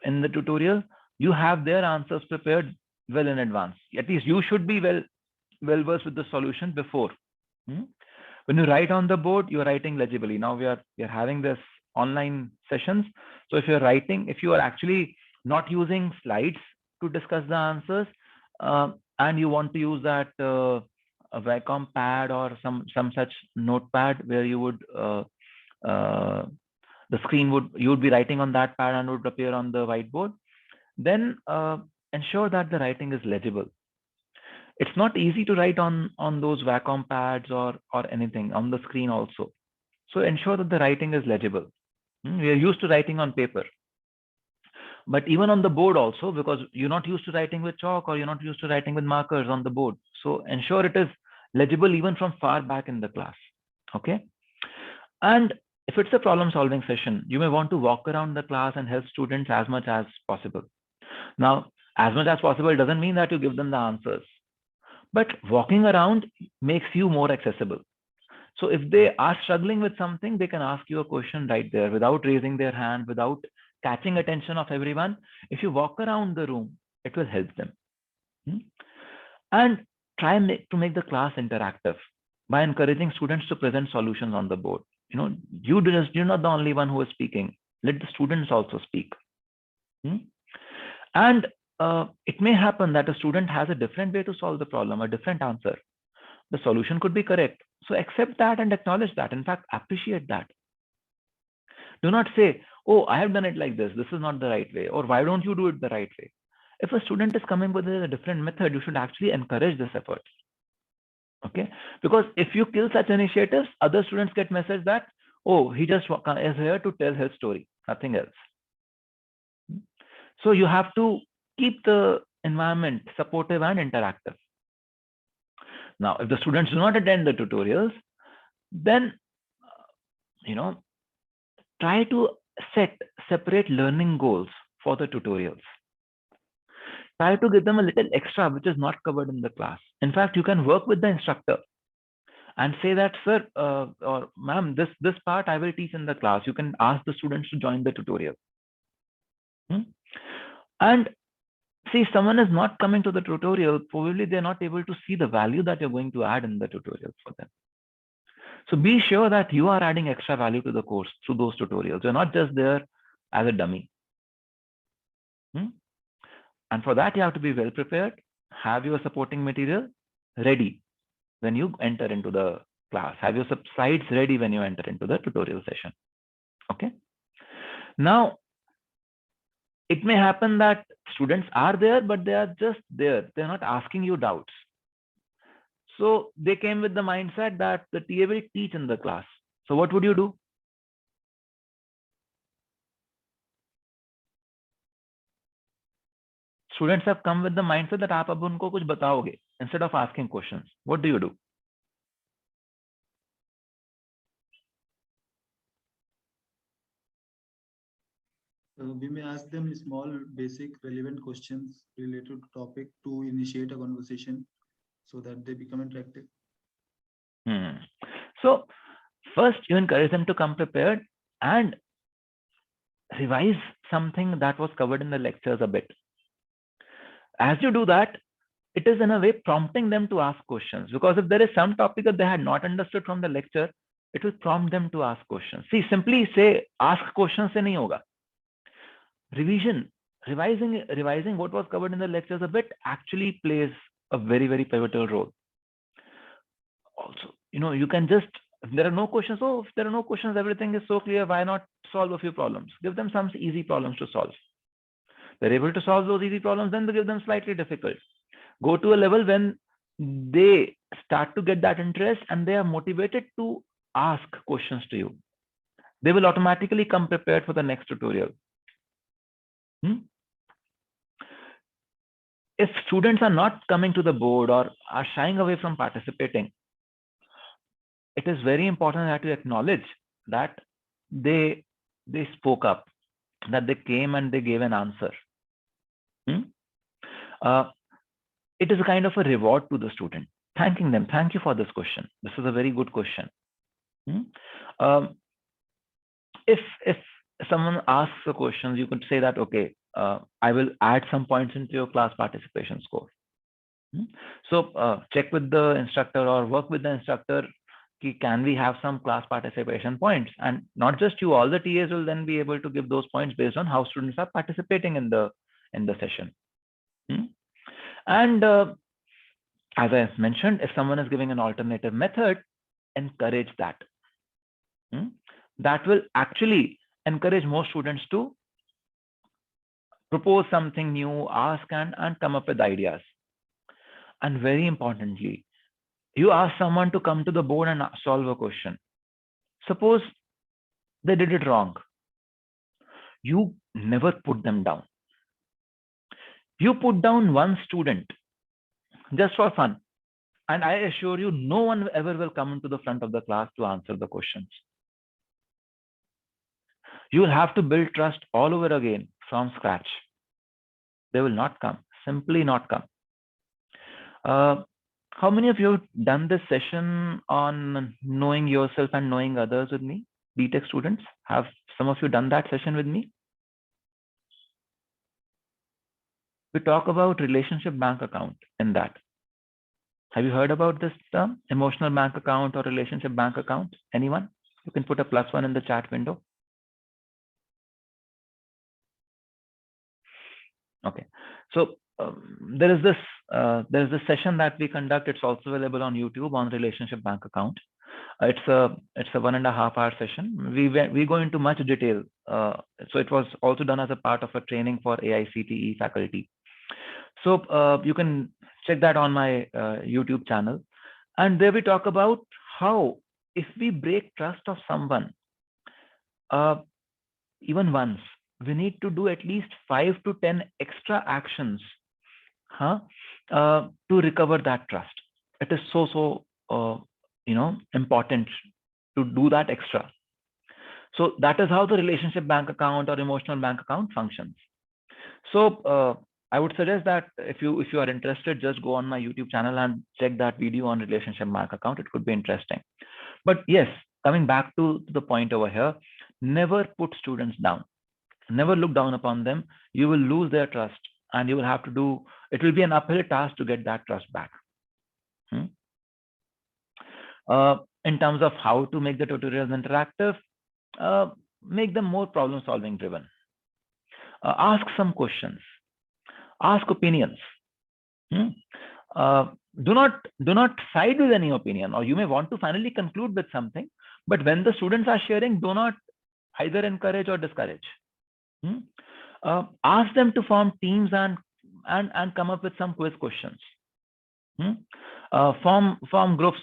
S1: in the tutorial, you have their answers prepared well in advance. At least you should be well versed with the solution before. When you write on the board, you're writing legibly. Now we are having this online sessions. So if you are actually not using slides to discuss the answers, and you want to use that a Wacom pad or some such notepad where you would the screen you would be writing on that pad and would appear on the whiteboard, then ensure that the writing is legible. It's not easy to write on those Wacom pads or anything on the screen also. So ensure that the writing is legible. We are used to writing on paper, but even on the board also, because you're not used to writing with chalk or you're not used to writing with markers on the board. So ensure it is legible even from far back in the class. Okay. And if it's a problem solving session, you may want to walk around the class and help students as much as possible. Now, as much as possible doesn't mean that you give them the answers, but walking around makes you more accessible. So if they are struggling with something, they can ask you a question right there without raising their hand, without catching attention of everyone. If you walk around the room, it will help them. And try to make the class interactive by encouraging students to present solutions on the board. You're not the only one who is speaking. Let the students also speak. And it may happen that a student has a different way to solve the problem, a different answer. The solution could be correct, So accept that and acknowledge that. In fact, appreciate that. Do not say, oh, I have done it like this. This is not the right way. Or why don't you do it the right way? If a student is coming with a different method, you should actually encourage this effort. Okay? Because if you kill such initiatives, other students get message that, oh, he just is here to tell his story, nothing else. So you have to keep the environment supportive and interactive. Now, if the students do not attend the tutorials, then, try to set separate learning goals for the tutorials. Try to give them a little extra, which is not covered in the class. In fact, you can work with the instructor and say that, sir, or ma'am, this part I will teach in the class. You can ask the students to join the tutorial. And see, if someone is not coming to the tutorial, probably they're not able to see the value that you're going to add in the tutorial for them. So be sure that you are adding extra value to the course through those tutorials. You're not just there as a dummy. And for that, you have to be well prepared. Have your supporting material ready when you enter into the class. Have your slides ready when you enter into the tutorial session. Okay. Now, it may happen that students are there, but they are just there. They're not asking you doubts. So they came with the mindset that the TA will teach in the class. So what would you do? Students have come with the mindset that आप अब उनको कुछ बताओगे instead of asking questions. What do you do?
S11: We may ask them small, basic, relevant questions related to topic to initiate a conversation so that they become interactive.
S1: So first, you encourage them to come prepared and revise something that was covered in the lectures a bit. As you do that, it is in a way prompting them to ask questions, because if there is some topic that they had not understood from the lecture, it will prompt them to ask questions. See, simply say ask questions se nahi hoga. Revising what was covered in the lectures a bit actually plays a very, very pivotal role. Also, you can just, if there are no questions, if there are no questions, everything is so clear, why not solve a few problems? Give them some easy problems to solve. They're able to solve those easy problems, then they give them slightly difficult. Go to a level when they start to get that interest and they are motivated to ask questions to you. They will automatically come prepared for the next tutorial. If students are not coming to the board or are shying away from participating, it is very important that you acknowledge that they spoke up, that they came and they gave an answer. It is a kind of a reward to the student, thanking them. Thank you for this question. This is a very good question. If someone asks a question, you could say that, okay, I will add some points into your class participation score. So check with the instructor or work with the instructor. Can we have some class participation points? And not just you, all the TAs will then be able to give those points based on how students are participating in the session. And as I mentioned, if someone is giving an alternative method, encourage that. That will actually encourage more students to propose something new, ask and come up with ideas. And very importantly, you ask someone to come to the board and solve a question. Suppose they did it wrong. You never put them down. You put down one student just for fun. And I assure you, no one ever will come into the front of the class to answer the questions. You will have to build trust all over again from scratch. They will not come, simply not come. How many of you have done this session on knowing yourself and knowing others with me? BTech students, have some of you done that session with me? We talk about relationship bank account in that. Have you heard about this term, emotional bank account or relationship bank account? Anyone? You can put a +1 in the chat window. Okay, so there is this there's a session that we conduct. It's also available on YouTube on relationship bank account. It's a 1.5 hour session. We go into much detail. So it was also done as a part of a training for AICTE faculty. So you can check that on my YouTube channel. And there we talk about how if we break trust of someone, even once, we need to do at least 5 to 10 extra actions to recover that trust. It is so important to do that extra. So that is how the relationship bank account or emotional bank account functions. So I would suggest that if you are interested, just go on my YouTube channel and check that video on relationship bank account. It could be interesting. But yes, coming back to the point over here, never put students down. Never look down upon them. You will lose their trust, and you will have to do. It will be an uphill task to get that trust back. In terms of how to make the tutorials interactive, make them more problem-solving driven. Ask some questions. Ask opinions. Do not side with any opinion, or you may want to finally conclude with something. But when the students are sharing, do not either encourage or discourage. Ask them to form teams and come up with some quiz questions. Form groups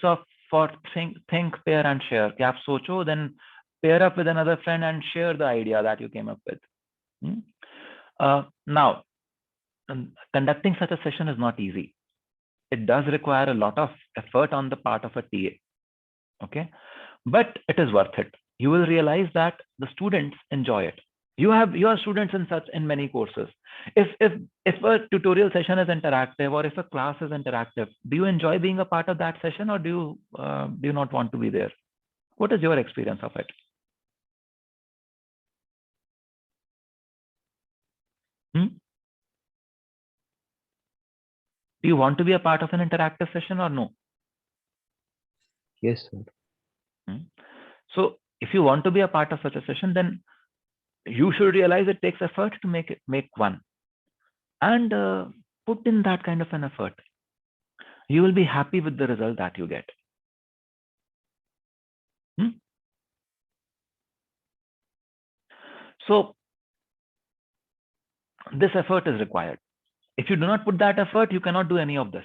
S1: for think, pair, and share. Ki aap socho, then pair up with another friend and share the idea that you came up with. Now, conducting such a session is not easy. It does require a lot of effort on the part of a TA. Okay, but it is worth it. You will realize that the students enjoy it. You are students in many courses. If a tutorial session is interactive, or if a class is interactive, do you enjoy being a part of that session, or do you not want to be there? What is your experience of it? Do you want to be a part of an interactive session or no?
S2: Yes, sir.
S1: So if you want to be a part of such a session, then you should realize it takes effort to make one, and put in that kind of an effort. You will be happy with the result that you get. So this effort is required. If you do not put that effort, you cannot do any of this.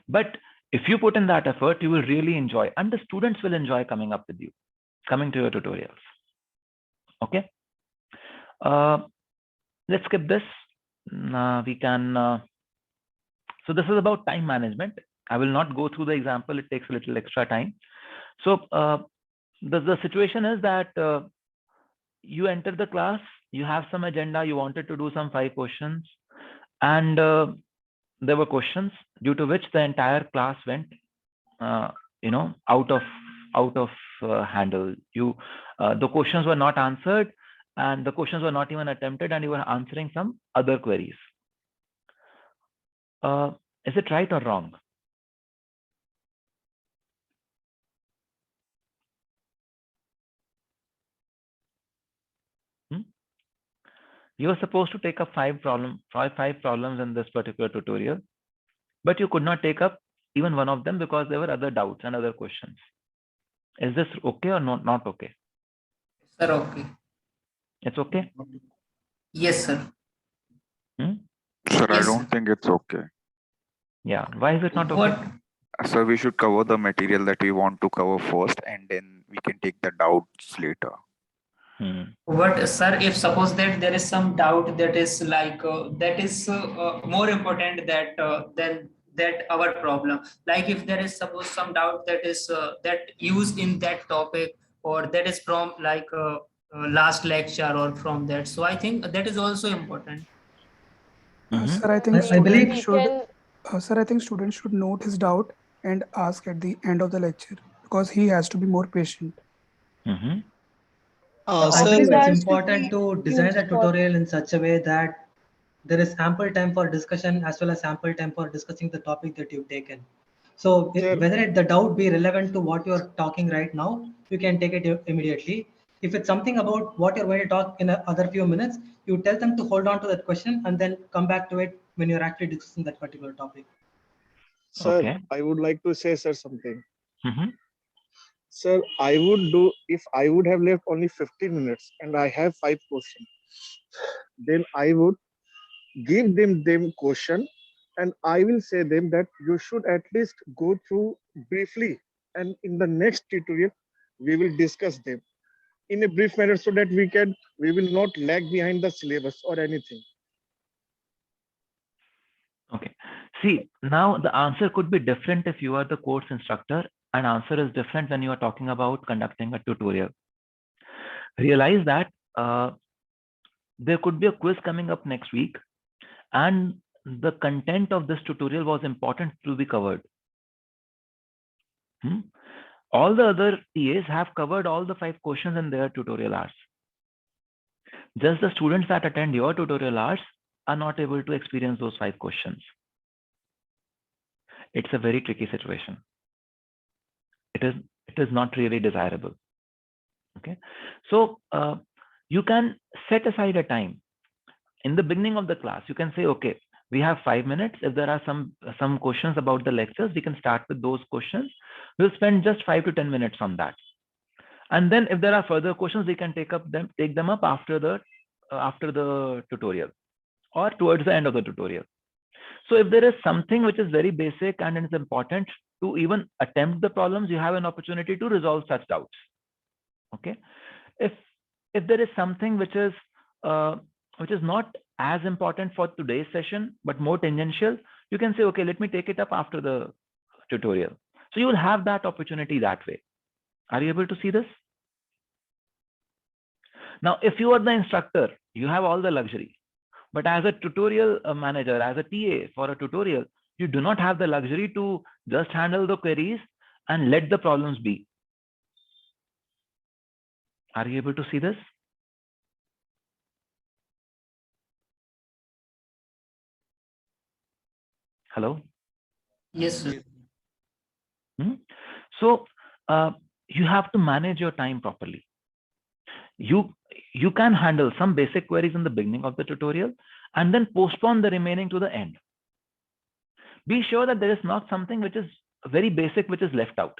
S1: But if you put in that effort, you will really enjoy, and the students will enjoy coming up with you, coming to your tutorials. Okay. Let's skip this. We can. So this is about time management. I will not go through the example. It takes a little extra time. So the situation is that you enter the class, you have some agenda, you wanted to do some 5 questions, and there were questions due to which the entire class went, out of handle. The questions were not answered, and the questions were not even attempted, and you were answering some other queries. Is it right or wrong? You were supposed to take up 5 problems in this particular tutorial, but you could not take up even one of them because there were other doubts and other questions. Is this okay or not okay?
S21: Sir, okay.
S1: It's okay?
S21: Yes, sir.
S5: Sir,
S21: Yes,
S5: I don't think it's okay.
S1: Yeah. Why is it not okay?
S5: So we should cover the material that we want to cover first, and then we can take the doubts later.
S21: What, sir, if suppose that there is some doubt that is like that is more important than that our problem, like if there is suppose some doubt that is that used in that topic, or that is from like last lecture or from that, so I think that is also important.
S10: Sir, I think students should. Sir, I think students should note his doubt and ask at the end of the lecture, because he has to be more patient.
S21: I believe it's important to design the tutorial in such a way that there is ample time for discussion as well as ample time for discussing the topic that you've taken. So whether the doubt be relevant to what you're talking right now, you can take it immediately. If it's something about what you're going to talk in other few minutes, you tell them to hold on to that question and then come back to it
S14: when you're actually discussing that particular topic.
S15: Sir,
S1: Okay.
S15: I would like to say, sir, something.
S1: Mhm.
S15: Sir, I would do if I would have left only 15 minutes and I have 5 questions, then I would give them question, and I will say them that you should at least go through briefly, and in the next tutorial we will discuss them in a brief manner so that we will not lag behind the syllabus or anything.
S1: Okay. See, now the answer could be different if you are the course instructor, and answer is different when you are talking about conducting a tutorial. Realize that there could be a quiz coming up next week, and the content of this tutorial was important to be covered. All the other TAs have covered all the 5 questions in their tutorial hours. Just the students that attend your tutorial hours are not able to experience those 5 questions. It's a very tricky situation. It is not really desirable. Okay, so you can set aside a time in the beginning of the class. You can say, okay, we have 5 minutes. If there are some questions about the lectures, we can start with those questions. We'll spend just 5 to 10 minutes on that, and then if there are further questions, we can take them up after the tutorial or towards the end of the tutorial. So if there is something which is very basic and it's important to even attempt the problems, you have an opportunity to resolve such doubts. Okay, if there is something which is not as important for today's session but more tangential, you can say, okay, let me take it up after the tutorial. So you will have that opportunity that way. Are you able to see this? Now, if you are the instructor, you have all the luxury. But as a tutorial manager, as a TA for a tutorial, you do not have the luxury to just handle the queries and let the problems be. Are you able to see this? Hello?
S14: Yes, sir.
S1: So you have to manage your time properly. You can handle some basic queries in the beginning of the tutorial and then postpone the remaining to the end. Be sure that there is not something which is very basic which is left out.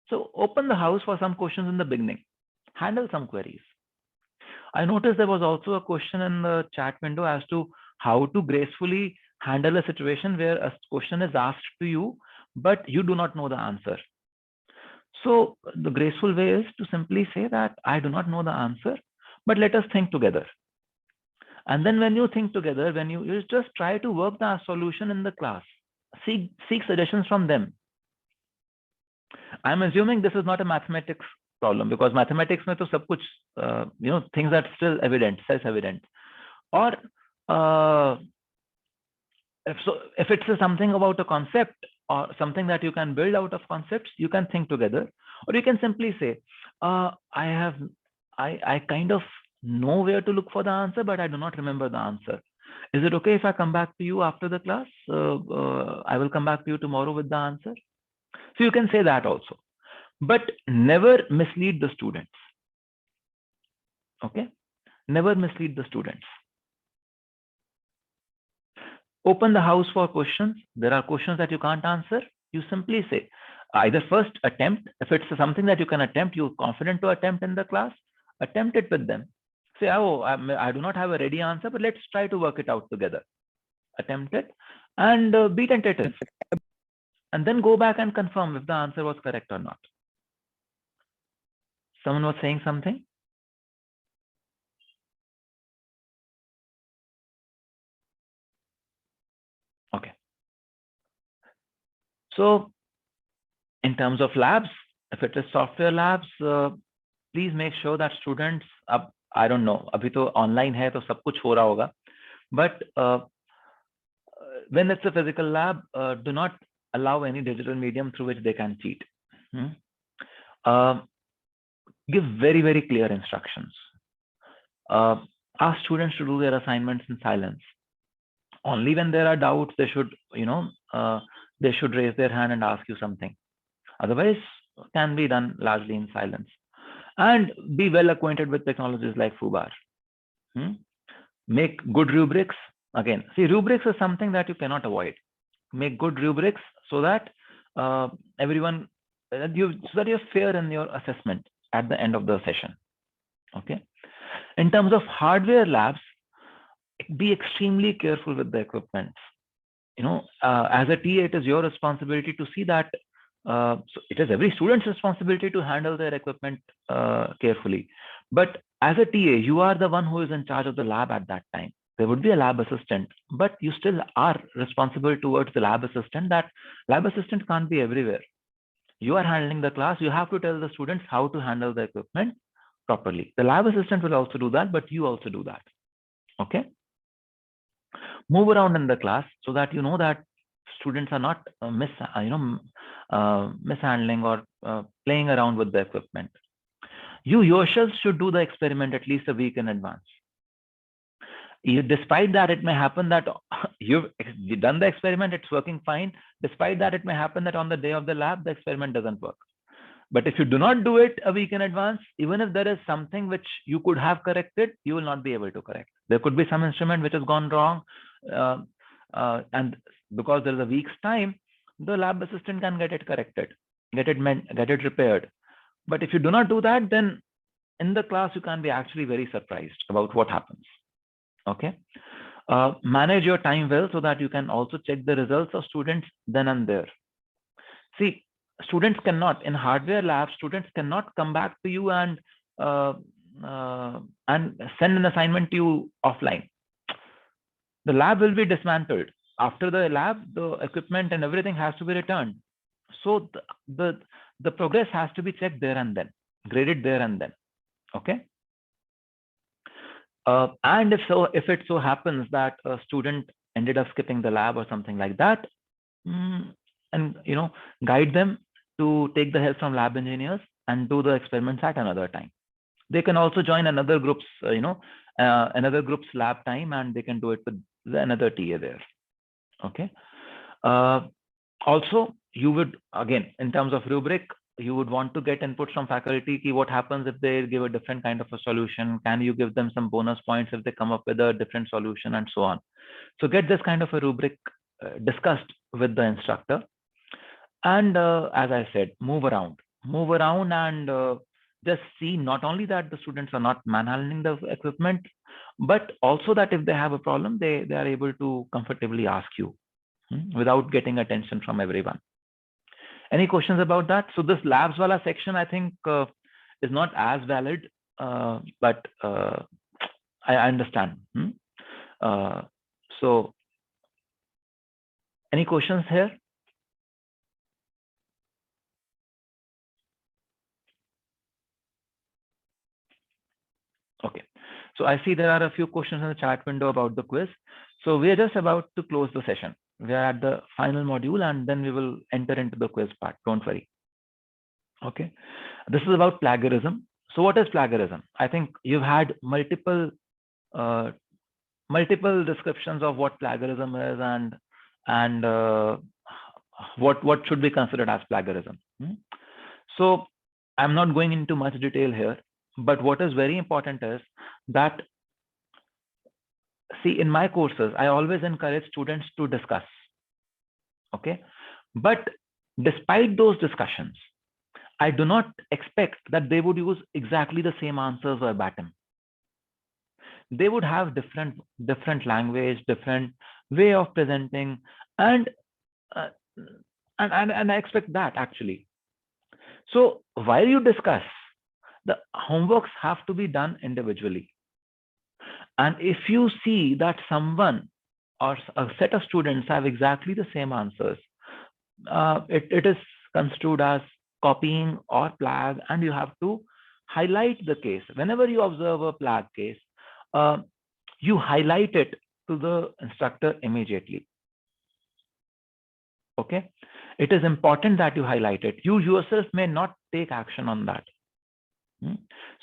S1: So open the house for some questions in the beginning. Handle some queries. I noticed there was also a question in the chat window as to how to gracefully handle a situation where a question is asked to you, but you do not know the answer. So the graceful way is to simply say that I do not know the answer, but let us think together. And then when you think together, when you just try to work the solution in the class, seek suggestions from them. I'm assuming this is not a mathematics problem, because mathematics mein to sab kuch, things are still evident, self-evident. Or if it's something about a concept or something that you can build out of concepts, you can think together. Or you can simply say, I kind of know where to look for the answer, but I do not remember the answer. Is it okay if I come back to you after the class? I will come back to you tomorrow with the answer. So you can say that also, but never mislead the students. Okay, never mislead the students. Open the house for questions. There are questions that you can't answer. You simply say, either first attempt. If it's something that you can attempt, you're confident to attempt in the class, attempt it with them. Say, oh, I do not have a ready answer, but let's try to work it out together. Attempt it and be tentative. And then go back and confirm if the answer was correct or not. Someone was saying something? Okay. So in terms of labs, if it is software labs, please make sure that students, I don't know, abhi to online hai to sab kuch ho raha hoga, but when it's a physical lab, do not allow any digital medium through which they can cheat. Give very, very clear instructions. Ask students to do their assignments in silence. Only when there are doubts, they should, they should raise their hand and ask you something. Otherwise, can be done largely in silence. And be well acquainted with technologies like FUBAR. Make good rubrics, Again, see, rubrics is something that you cannot avoid. Make good rubrics so that everyone, so that you're fair in your assessment at the end of the session. Okay. In terms of hardware labs, be extremely careful with the equipment. As a TA, it is your responsibility to see that. So it is every student's responsibility to handle their equipment carefully. But as a TA, you are the one who is in charge of the lab at that time. There would be a lab assistant, but you still are responsible towards the lab assistant. That lab assistant can't be everywhere. You are handling the class. You have to tell the students how to handle the equipment properly. The lab assistant will also do that, but you also do that. Okay. Move around in the class so that you know that students are not mishandling or playing around with the equipment. You yourselves should do the experiment at least a week in advance. Despite that, it may happen that you've done the experiment, it's working fine. Despite that, it may happen that on the day of the lab, the experiment doesn't work. But if you do not do it a week in advance, even if there is something which you could have corrected, you will not be able to correct. There could be some instrument which has gone wrong. And because there is a week's time, the lab assistant can get it corrected, get it repaired. But if you do not do that, then in the class, you can be actually very surprised about what happens. Okay. Manage your time well so that you can also check the results of students then and there. See, students cannot, in hardware labs, students cannot come back to you and send an assignment to you offline. The lab will be dismantled. After the lab, the equipment and everything has to be returned. So the progress has to be checked there and then, graded there and then. Okay. And if it so happens that a student ended up skipping the lab or something like that, and guide them to take the help from lab engineers and do the experiments at another time. They can also join another group's another group's lab time, and they can do it with another TA there. Okay. Also, you would, again, in terms of rubric, you would want to get input from faculty. What happens if they give a different kind of a solution? Can you give them some bonus points if they come up with a different solution, and so on? So get this kind of a rubric discussed with the instructor. And as I said, move around and just see not only that the students are not manhandling the equipment, but also that if they have a problem, they are able to comfortably ask you without getting attention from everyone. Any questions about that? So this labs wala section, I think, is not as valid, but I understand. So any questions here? Okay, so I see there are a few questions in the chat window about the quiz. So we are just about to close the session. We are at the final module, and then we will enter into the quiz part. Don't worry. Okay, this is about plagiarism. So what is plagiarism? I think you've had multiple descriptions of what plagiarism is and what should be considered as plagiarism. So I'm not going into much detail here, but what is very important is that, see, in my courses, I always encourage students to discuss. Okay, but despite those discussions, I do not expect that they would use exactly the same answers verbatim. They would have different language, different way of presenting, and I expect that actually. So while you discuss, the homeworks have to be done individually. And if you see that someone or a set of students have exactly the same answers, it is construed as copying or plag, and you have to highlight the case. Whenever you observe a plag case, you highlight it to the instructor immediately. Okay, it is important that you highlight it. You yourself may not take action on that.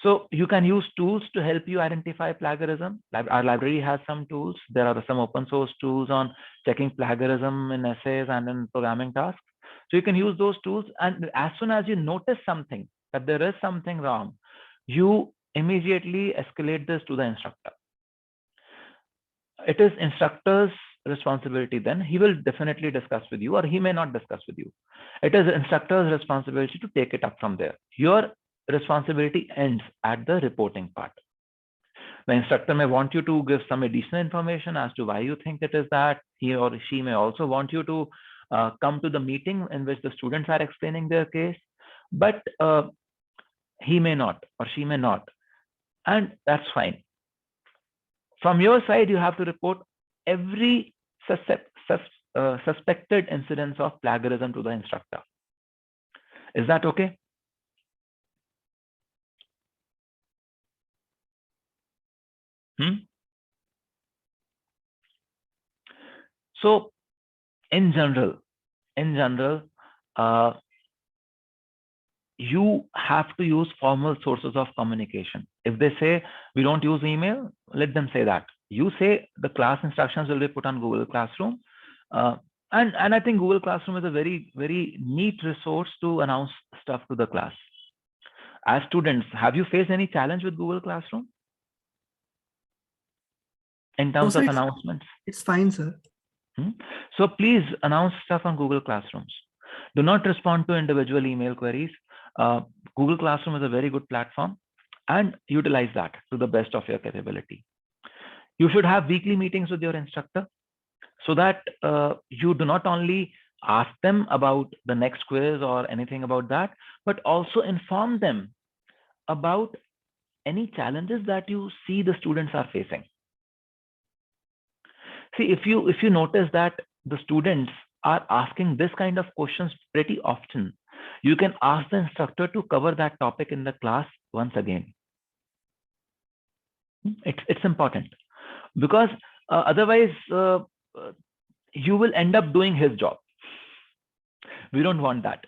S1: So you can use tools to help you identify plagiarism. Our library has some tools. There are some open source tools on checking plagiarism in essays and in programming tasks. So you can use those tools, and as soon as you notice something, that there is something wrong, you immediately escalate this to the instructor. it is instructor's responsibility. Then he will definitely discuss with you, or he may not discuss with you. It is instructor's responsibility to take it up from there. Your responsibility ends at the reporting part. The instructor may want you to give some additional information as to why you think it is that. He or she may also want you to come to the meeting in which the students are explaining their case, but he may not or she may not, and that's fine. From your side, you have to report every suspected incidence of plagiarism to the instructor. Is that okay? So in general, you have to use formal sources of communication. If they say we don't use email, let them say that. You say the class instructions will be put on Google Classroom. And I think Google Classroom is a very, very neat resource to announce stuff to the class. As students, have you faced any challenge with Google Classroom in terms of announcements?
S6: It's fine, sir.
S1: So please announce stuff on Google Classrooms. Do not respond to individual email queries. Google Classroom is a very good platform, and utilize that to the best of your capability. You should have weekly meetings with your instructor so that you do not only ask them about the next quiz or anything about that, but also inform them about any challenges that you see the students are facing. See, if you notice that the students are asking this kind of questions pretty often, you can ask the instructor to cover that topic in the class once again. It's important, because otherwise you will end up doing his job. We don't want that.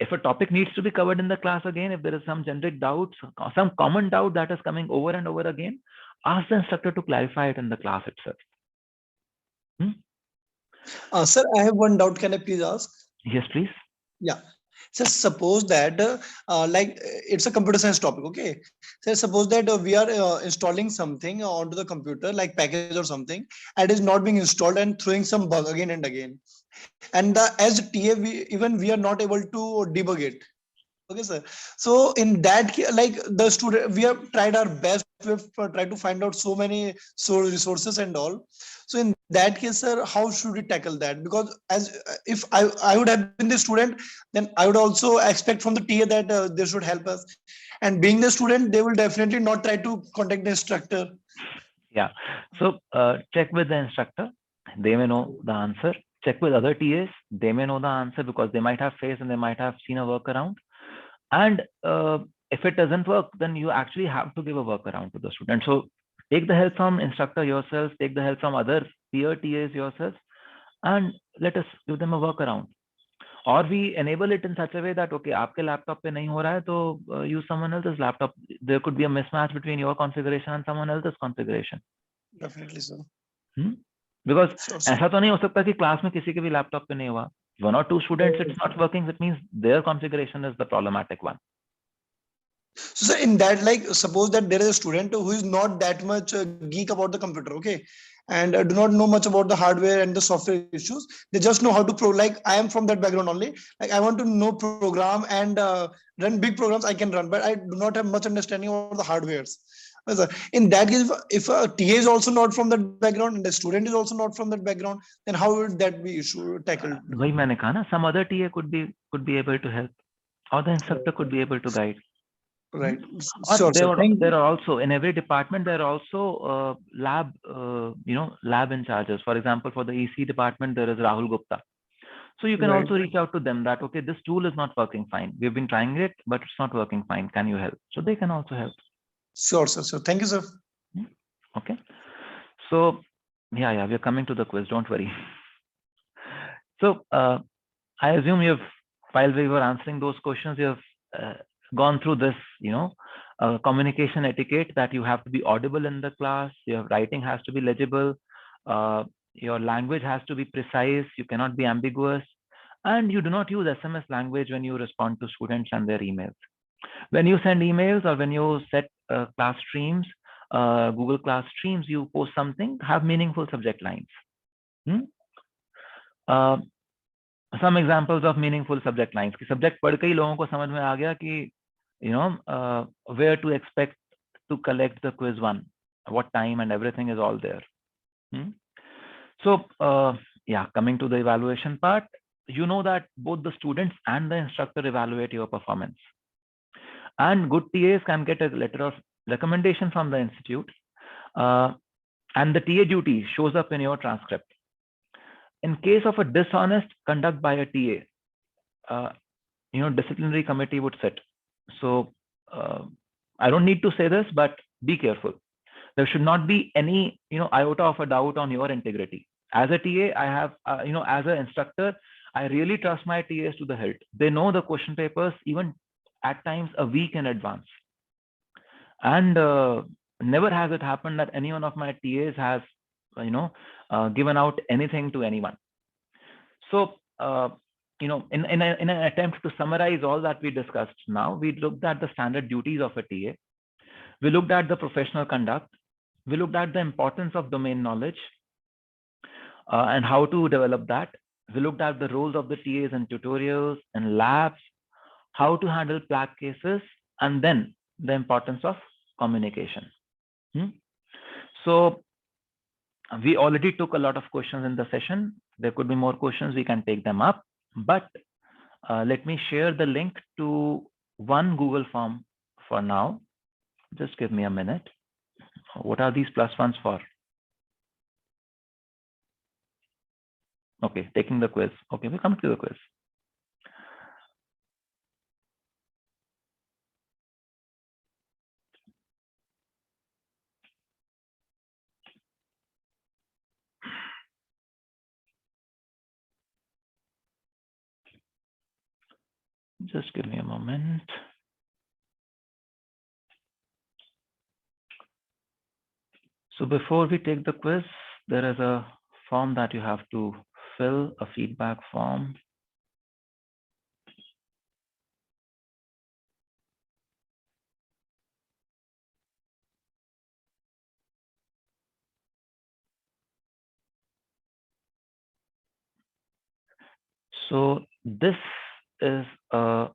S1: If a topic needs to be covered in the class again, if there is some generic doubts, some common doubt that is coming over and over again, ask the instructor to clarify it in the class itself.
S17: Sir, I have one doubt. Can I please ask?
S1: Yes, please.
S17: Yeah. So suppose that like it's a computer science topic, okay? So suppose that we are installing something onto the computer, like package or something, and is not being installed and throwing some bug again and again. And as TA, we are not able to debug it. Okay, sir. So in that, like the student, we have tried our best. We've tried to find out so many resources and all. So in that case, sir, how should we tackle that? Because as if I would have been the student, then I would also expect from the TA that they should help us. And being the student, they will definitely not try to contact the instructor.
S1: Yeah. So check with the instructor. They may know the answer. Check with other TAs. They may know the answer because they might have faced and they might have seen a workaround. And if it doesn't work, then you actually have to give a workaround to the student. So take the help from instructor yourself, take the help from other peer TAs yourself, and let us give them a workaround. Or we enable it in such a way that, okay, आपके laptop पे नहीं हो रहा है, तो use someone else's laptop. There could be a mismatch between your configuration and someone else's configuration.
S17: Definitely, sir.
S1: Because ऐसा तो नहीं हो सकता कि क्लास में किसी के भी लैपटॉप पे नहीं हुआ. One or two students it's not working, that means their configuration is the problematic one.
S17: So sir, in that, like suppose that there is a student who is not that much geek about the computer, okay, and do not know much about the hardware and the software issues. They just know how to like I am from that background only. Like I want to know program and run big programs I can run, but I do not have much understanding of the hardwares. In that case, if a TA is also not from that background and the student is also not from that background, then how would that be tackled?
S1: वही मैंने कहा ना, some other TA could be able to help, or the instructor could be able to guide.
S17: Right.
S1: Or there are also in every department there are also lab lab in charges. For example, for the EC department there is Rahul Gupta. So you can also reach out to them that, okay, this tool is not working fine. We've been trying it, but it's not working fine. Can you help? So they can also help.
S17: Sure, sir. So thank you, sir.
S1: Okay. So yeah, we're coming to the quiz. Don't worry. So I assume while we were answering those questions, you've gone through this, communication etiquette, that you have to be audible in the class, your writing has to be legible, your language has to be precise, you cannot be ambiguous, and you do not use SMS language when you respond to students and their emails. When you send emails or when you set class streams, Google Class streams, you post something, have meaningful subject lines. Some examples of meaningful subject lines. कि subject पढ़ के ही लोगों को समझ में आ गया कि where to expect to collect the quiz 1, what time and everything is all there. So yeah, coming to the evaluation part, you know that both the students and the instructor evaluate your performance. And good TAs can get a letter of recommendation from the institute, and the TA duty shows up in your transcript. In case of a dishonest conduct by a TA, disciplinary committee would sit. So I don't need to say this, but be careful. There should not be any iota of a doubt on your integrity. As a TA, I have as an instructor, I really trust my TAs to the hilt. They know the question papers even at times a week in advance, and never has it happened that any one of my TAs has given out anything to anyone. So in an attempt to summarize all that we discussed now, we looked at the standard duties of a TA, we looked at the professional conduct, we looked at the importance of domain knowledge and how to develop that. We looked at the roles of the TAs in tutorials and labs, how to handle plaque cases, and then the importance of communication. So we already took a lot of questions in the session. There could be more questions, we can take them up, but let me share the link to one Google form for now. Just give me a minute. What are these plus ones for? Okay, taking the quiz. Okay, we come to the quiz. Just give me a moment. So before we take the quiz, there is a form that you have to fill, a feedback form. So this is a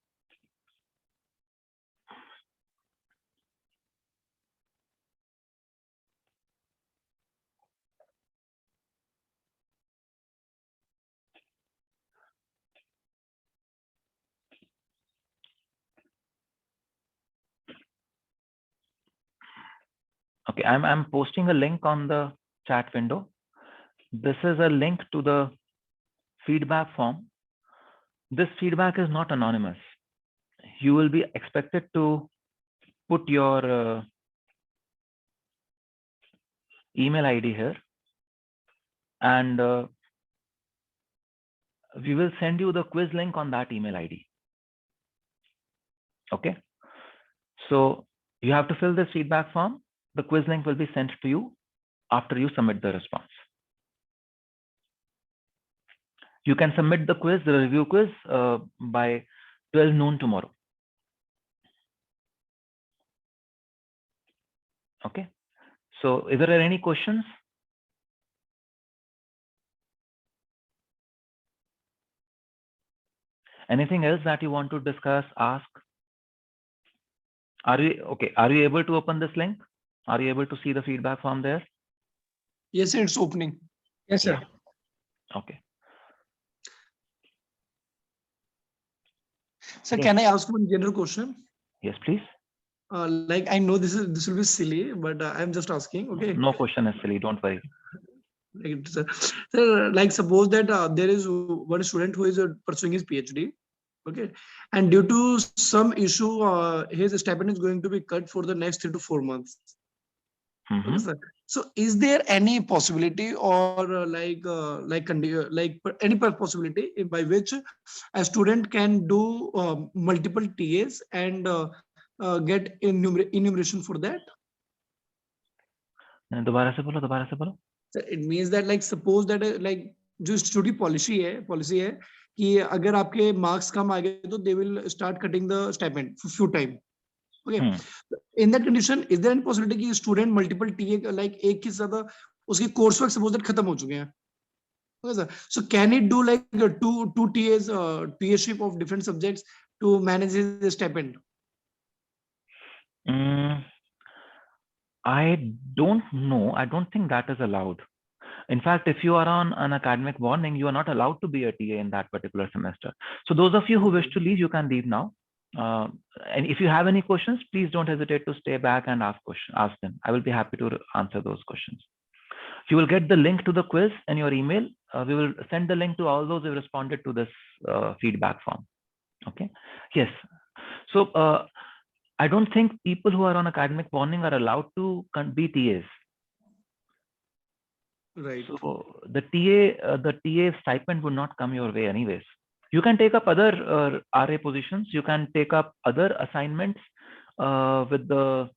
S1: okay, I'm posting a link on the chat window. This is a link to the feedback form. This feedback is not anonymous. You will be expected to put your email ID here, and we will send you the quiz link on that email ID. Okay, so you have to fill this feedback form. The quiz link will be sent to you after you submit the response. You can submit the quiz, the review quiz, by 12 noon tomorrow. Okay, so is there any questions? Anything else that you want to discuss, ask? Are you okay? Are you able to open this link? Are you able to see the feedback form there?
S17: Yes, sir, it's opening.
S14: Yes, sir.
S1: Yeah. Okay.
S17: Sir,
S1: Yes.
S17: can I ask one general question?
S1: Yes, please.
S17: Like I know this will be silly, but I'm just asking. Okay.
S1: No question is silly. Don't worry.
S17: Like, sir, like suppose that there is one student who is pursuing his PhD. Okay, and due to some issue, his stipend is going to be cut for the next 3 to 4 months. Okay, sir. So, is there any possibility or any possibility by which a student can do multiple TAs and get enumeration for that?
S1: दोबारा से बोलो.
S17: So it means that like suppose that like जो sturdy policy है कि अगर आपके marks कम आ गए तो they will start cutting the stipend for few time.
S16: Okay. In that condition, is there any possibility कि student multiple TA like एक के साथ उसकी coursework suppose that खत्म हो चुके हैं? Okay, sir. So can it do like two TAs TA-ship of different subjects to manage his stipend?
S1: I don't know. I don't think that is allowed. In fact, if you are on an academic warning, you are not allowed to be a TA in that particular semester. So those of you who wish to leave, you can leave now. And if you have any questions, please don't hesitate to stay back and ask them. I will be happy to answer those questions. You will get the link to the quiz in your email. We will send the link to all those who responded to this feedback form. Okay. Yes. So I don't think people who are on academic warning are allowed to be TAs.
S16: Right.
S1: So the TA stipend would not come your way anyways. You can take up other RA positions. You can take up other assignments with the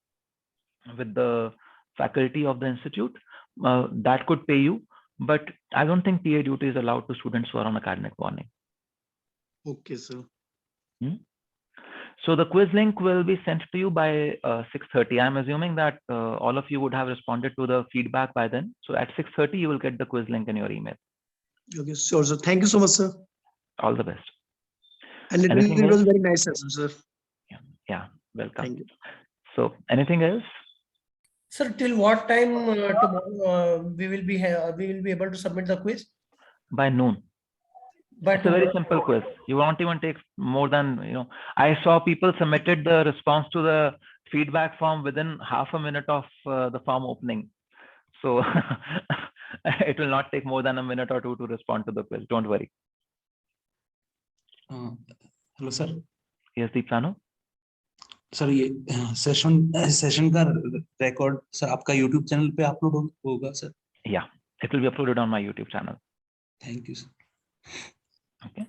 S1: faculty of the institute that could pay you. But I don't think TA duty is allowed to students who are on academic warning.
S16: Okay, sir.
S1: So the quiz link will be sent to you by 6:30. I'm assuming that all of you would have responded to the feedback by then. So at 6:30, you will get the quiz link in your email.
S16: Okay, sure, sir. Thank you so much, sir.
S1: All the best.
S16: And it was very nice session, sir.
S1: Yeah, welcome.
S16: Thank you.
S1: So anything else?
S14: Sir, till what time tomorrow we will be able to submit the quiz?
S1: By noon.
S14: But
S1: it's a very simple quiz. You won't even take more than, I saw people submitted the response to the feedback form within half a minute of the form opening. So it will not take more than a minute or two to respond to the quiz. Don't worry.
S18: Hello sir.
S1: Yes, Deepsanu.
S18: Sir ये session का record sir आपका YouTube channel पे upload होगा sir?
S1: Yeah, it will be uploaded on my YouTube channel.
S18: Thank you, sir.
S1: Okay.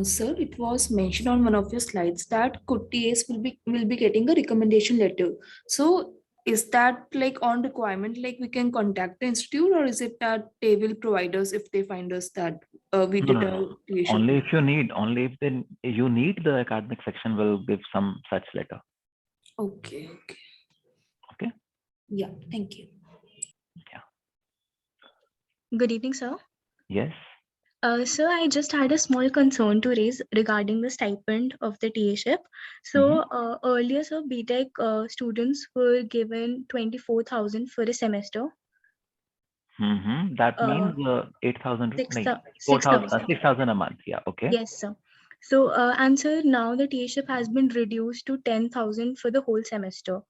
S19: Sir, it was mentioned on one of your slides that TAs will be getting a recommendation letter. So is that like on requirement, like we can contact the institute, or is it that they will provide us if they find us that we did a TA?
S1: Only if you need, you need, the academic section will give some such letter.
S19: Okay.
S1: Okay.
S19: Yeah, thank you.
S1: Yeah.
S20: Good evening, sir.
S1: Yes.
S20: Sir, I just had a small concern to raise regarding the stipend of the TA-ship. So earlier, sir, BTech students were given 24,000 for a semester.
S1: That means 8,000, 6,000 a month. Yeah. Okay.
S20: Yes, sir. So, and sir, now the TA-ship has been reduced to 10,000 for the whole semester.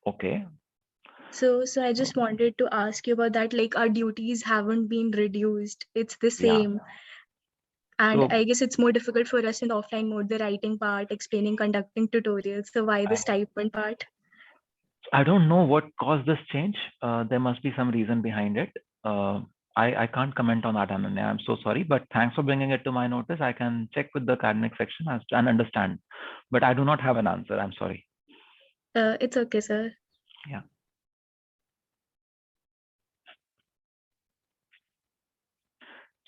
S1: Okay.
S20: So I just wanted to ask you about that. Like, our duties haven't been reduced; it's the same. And I guess it's more difficult for us in the offline mode, the writing part, explaining, conducting tutorials. So why the stipend part?
S1: I don't know what caused this change. There must be some reason behind it. I can't comment on that, Ananya. I'm so sorry, but thanks for bringing it to my notice. I can check with the academic section and understand, but I do not have an answer. I'm sorry.
S20: It's okay, sir.
S1: Yeah.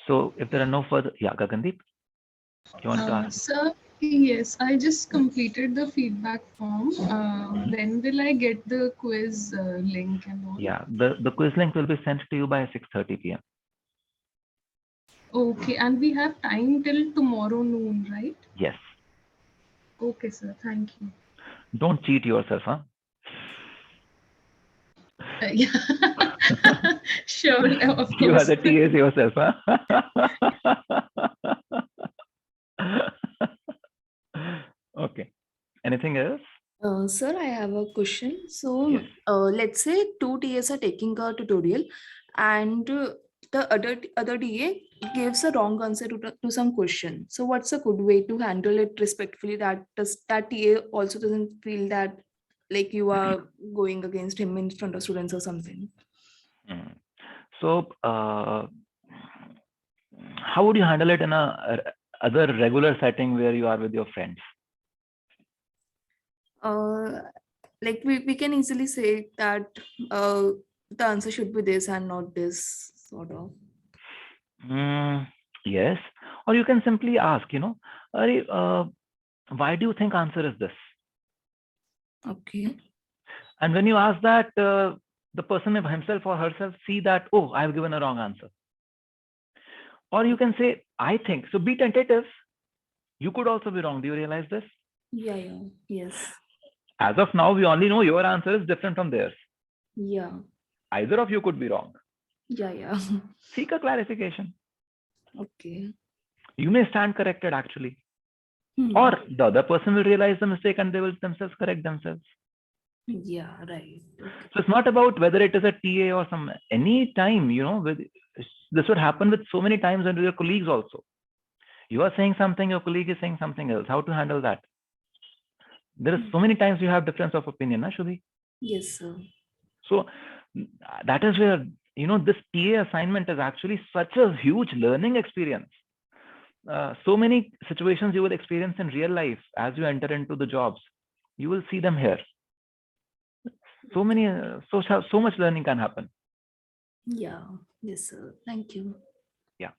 S1: So if there are no further, Gagandeep, you want to ask?
S3: Sir, yes, I just completed the feedback form. When will I get the quiz link and all?
S1: Yeah, the quiz link will be sent to you by 6:30 p.m.
S3: Okay, and we have time till tomorrow noon, right?
S1: Yes.
S3: Okay, sir. Thank you.
S1: Don't cheat yourself, huh?
S3: Yeah. Sure. Of course.
S1: You are the TAs yourself, huh? Okay. Anything else?
S19: Sir, I have a question. So let's say two TAs are taking a tutorial and the other TA gives a wrong answer to some question. So what's a good way to handle it respectfully that that TA also doesn't feel that like you are going against him in front of students or something?
S1: So how would you handle it in a other regular setting where you are with your friends?
S19: Like we can easily say that the answer should be this and not this, sort of.
S1: Yes, or you can simply ask, why do you think answer is this?
S19: Okay.
S1: And when you ask that, the person may himself or herself see that, oh, I have given a wrong answer. Or you can say, I think. So be tentative. You could also be wrong. Do you realize this?
S19: Yeah. Yes.
S1: As of now, we only know your answer is different from theirs.
S19: Yeah.
S1: Either of you could be wrong.
S19: Yeah.
S1: Seek a clarification.
S19: Okay.
S1: You may stand corrected actually.
S19: Hmm.
S1: Or the other person will realize the mistake and they will themselves correct themselves.
S19: Yeah, right. Okay.
S1: So it's not about whether it is a TA or any time, this would happen with so many times and with your colleagues also. You are saying something, your colleague is saying something else. How to handle that? There is so many times you have difference of opinion, Shubhi?
S19: Yes, sir.
S1: So that is where, this TA assignment is actually such a huge learning experience. So many situations you will experience in real life as you enter into the jobs. You will see them here. So many, so much learning can happen.
S19: Yeah. Yes, sir. Thank you.
S1: Yeah.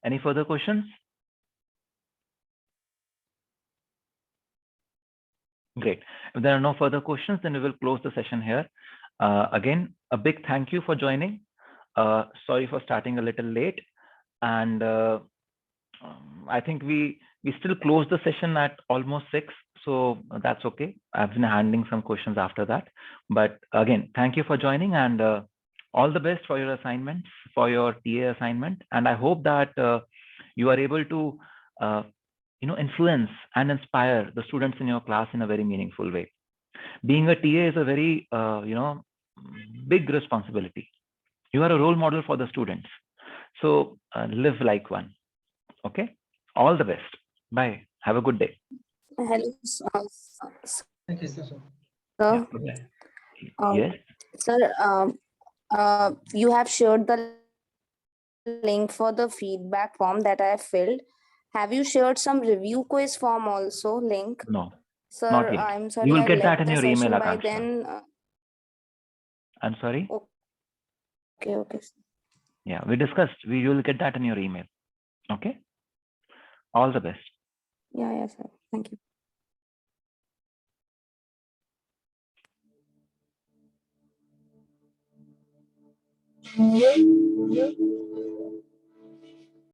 S1: Any further questions? Great. If there are no further questions, then we will close the session here. Again, a big thank you for joining. Sorry for starting a little late. And I think we still close the session at almost 6. So that's okay. I've been handling some questions after that. But again, thank you for joining and all the best for your assignments, for your TA assignment. And I hope that you are able to influence and inspire the students in your class in a very meaningful way. Being a TA is a very big responsibility. You are a role model for the students. So live like one. Okay. All the best. Bye. Have a good day.
S7: Hello,
S14: Thank you, sir.
S1: Yeah. Yes.
S7: Sir, you have shared the link for the feedback form that I filled. Have you shared some review quiz form also link?
S1: No.
S7: Sir,
S1: Not yet.
S7: I'm sorry,
S1: You will
S7: I
S1: get that
S7: left
S1: in
S7: the
S1: your email,
S7: session by
S1: Akanksha.
S7: then.
S1: I'm sorry.
S7: Okay.
S1: Yeah, we discussed. You will get that in your email. Okay. All the best.
S7: Yeah, sir. Thank you.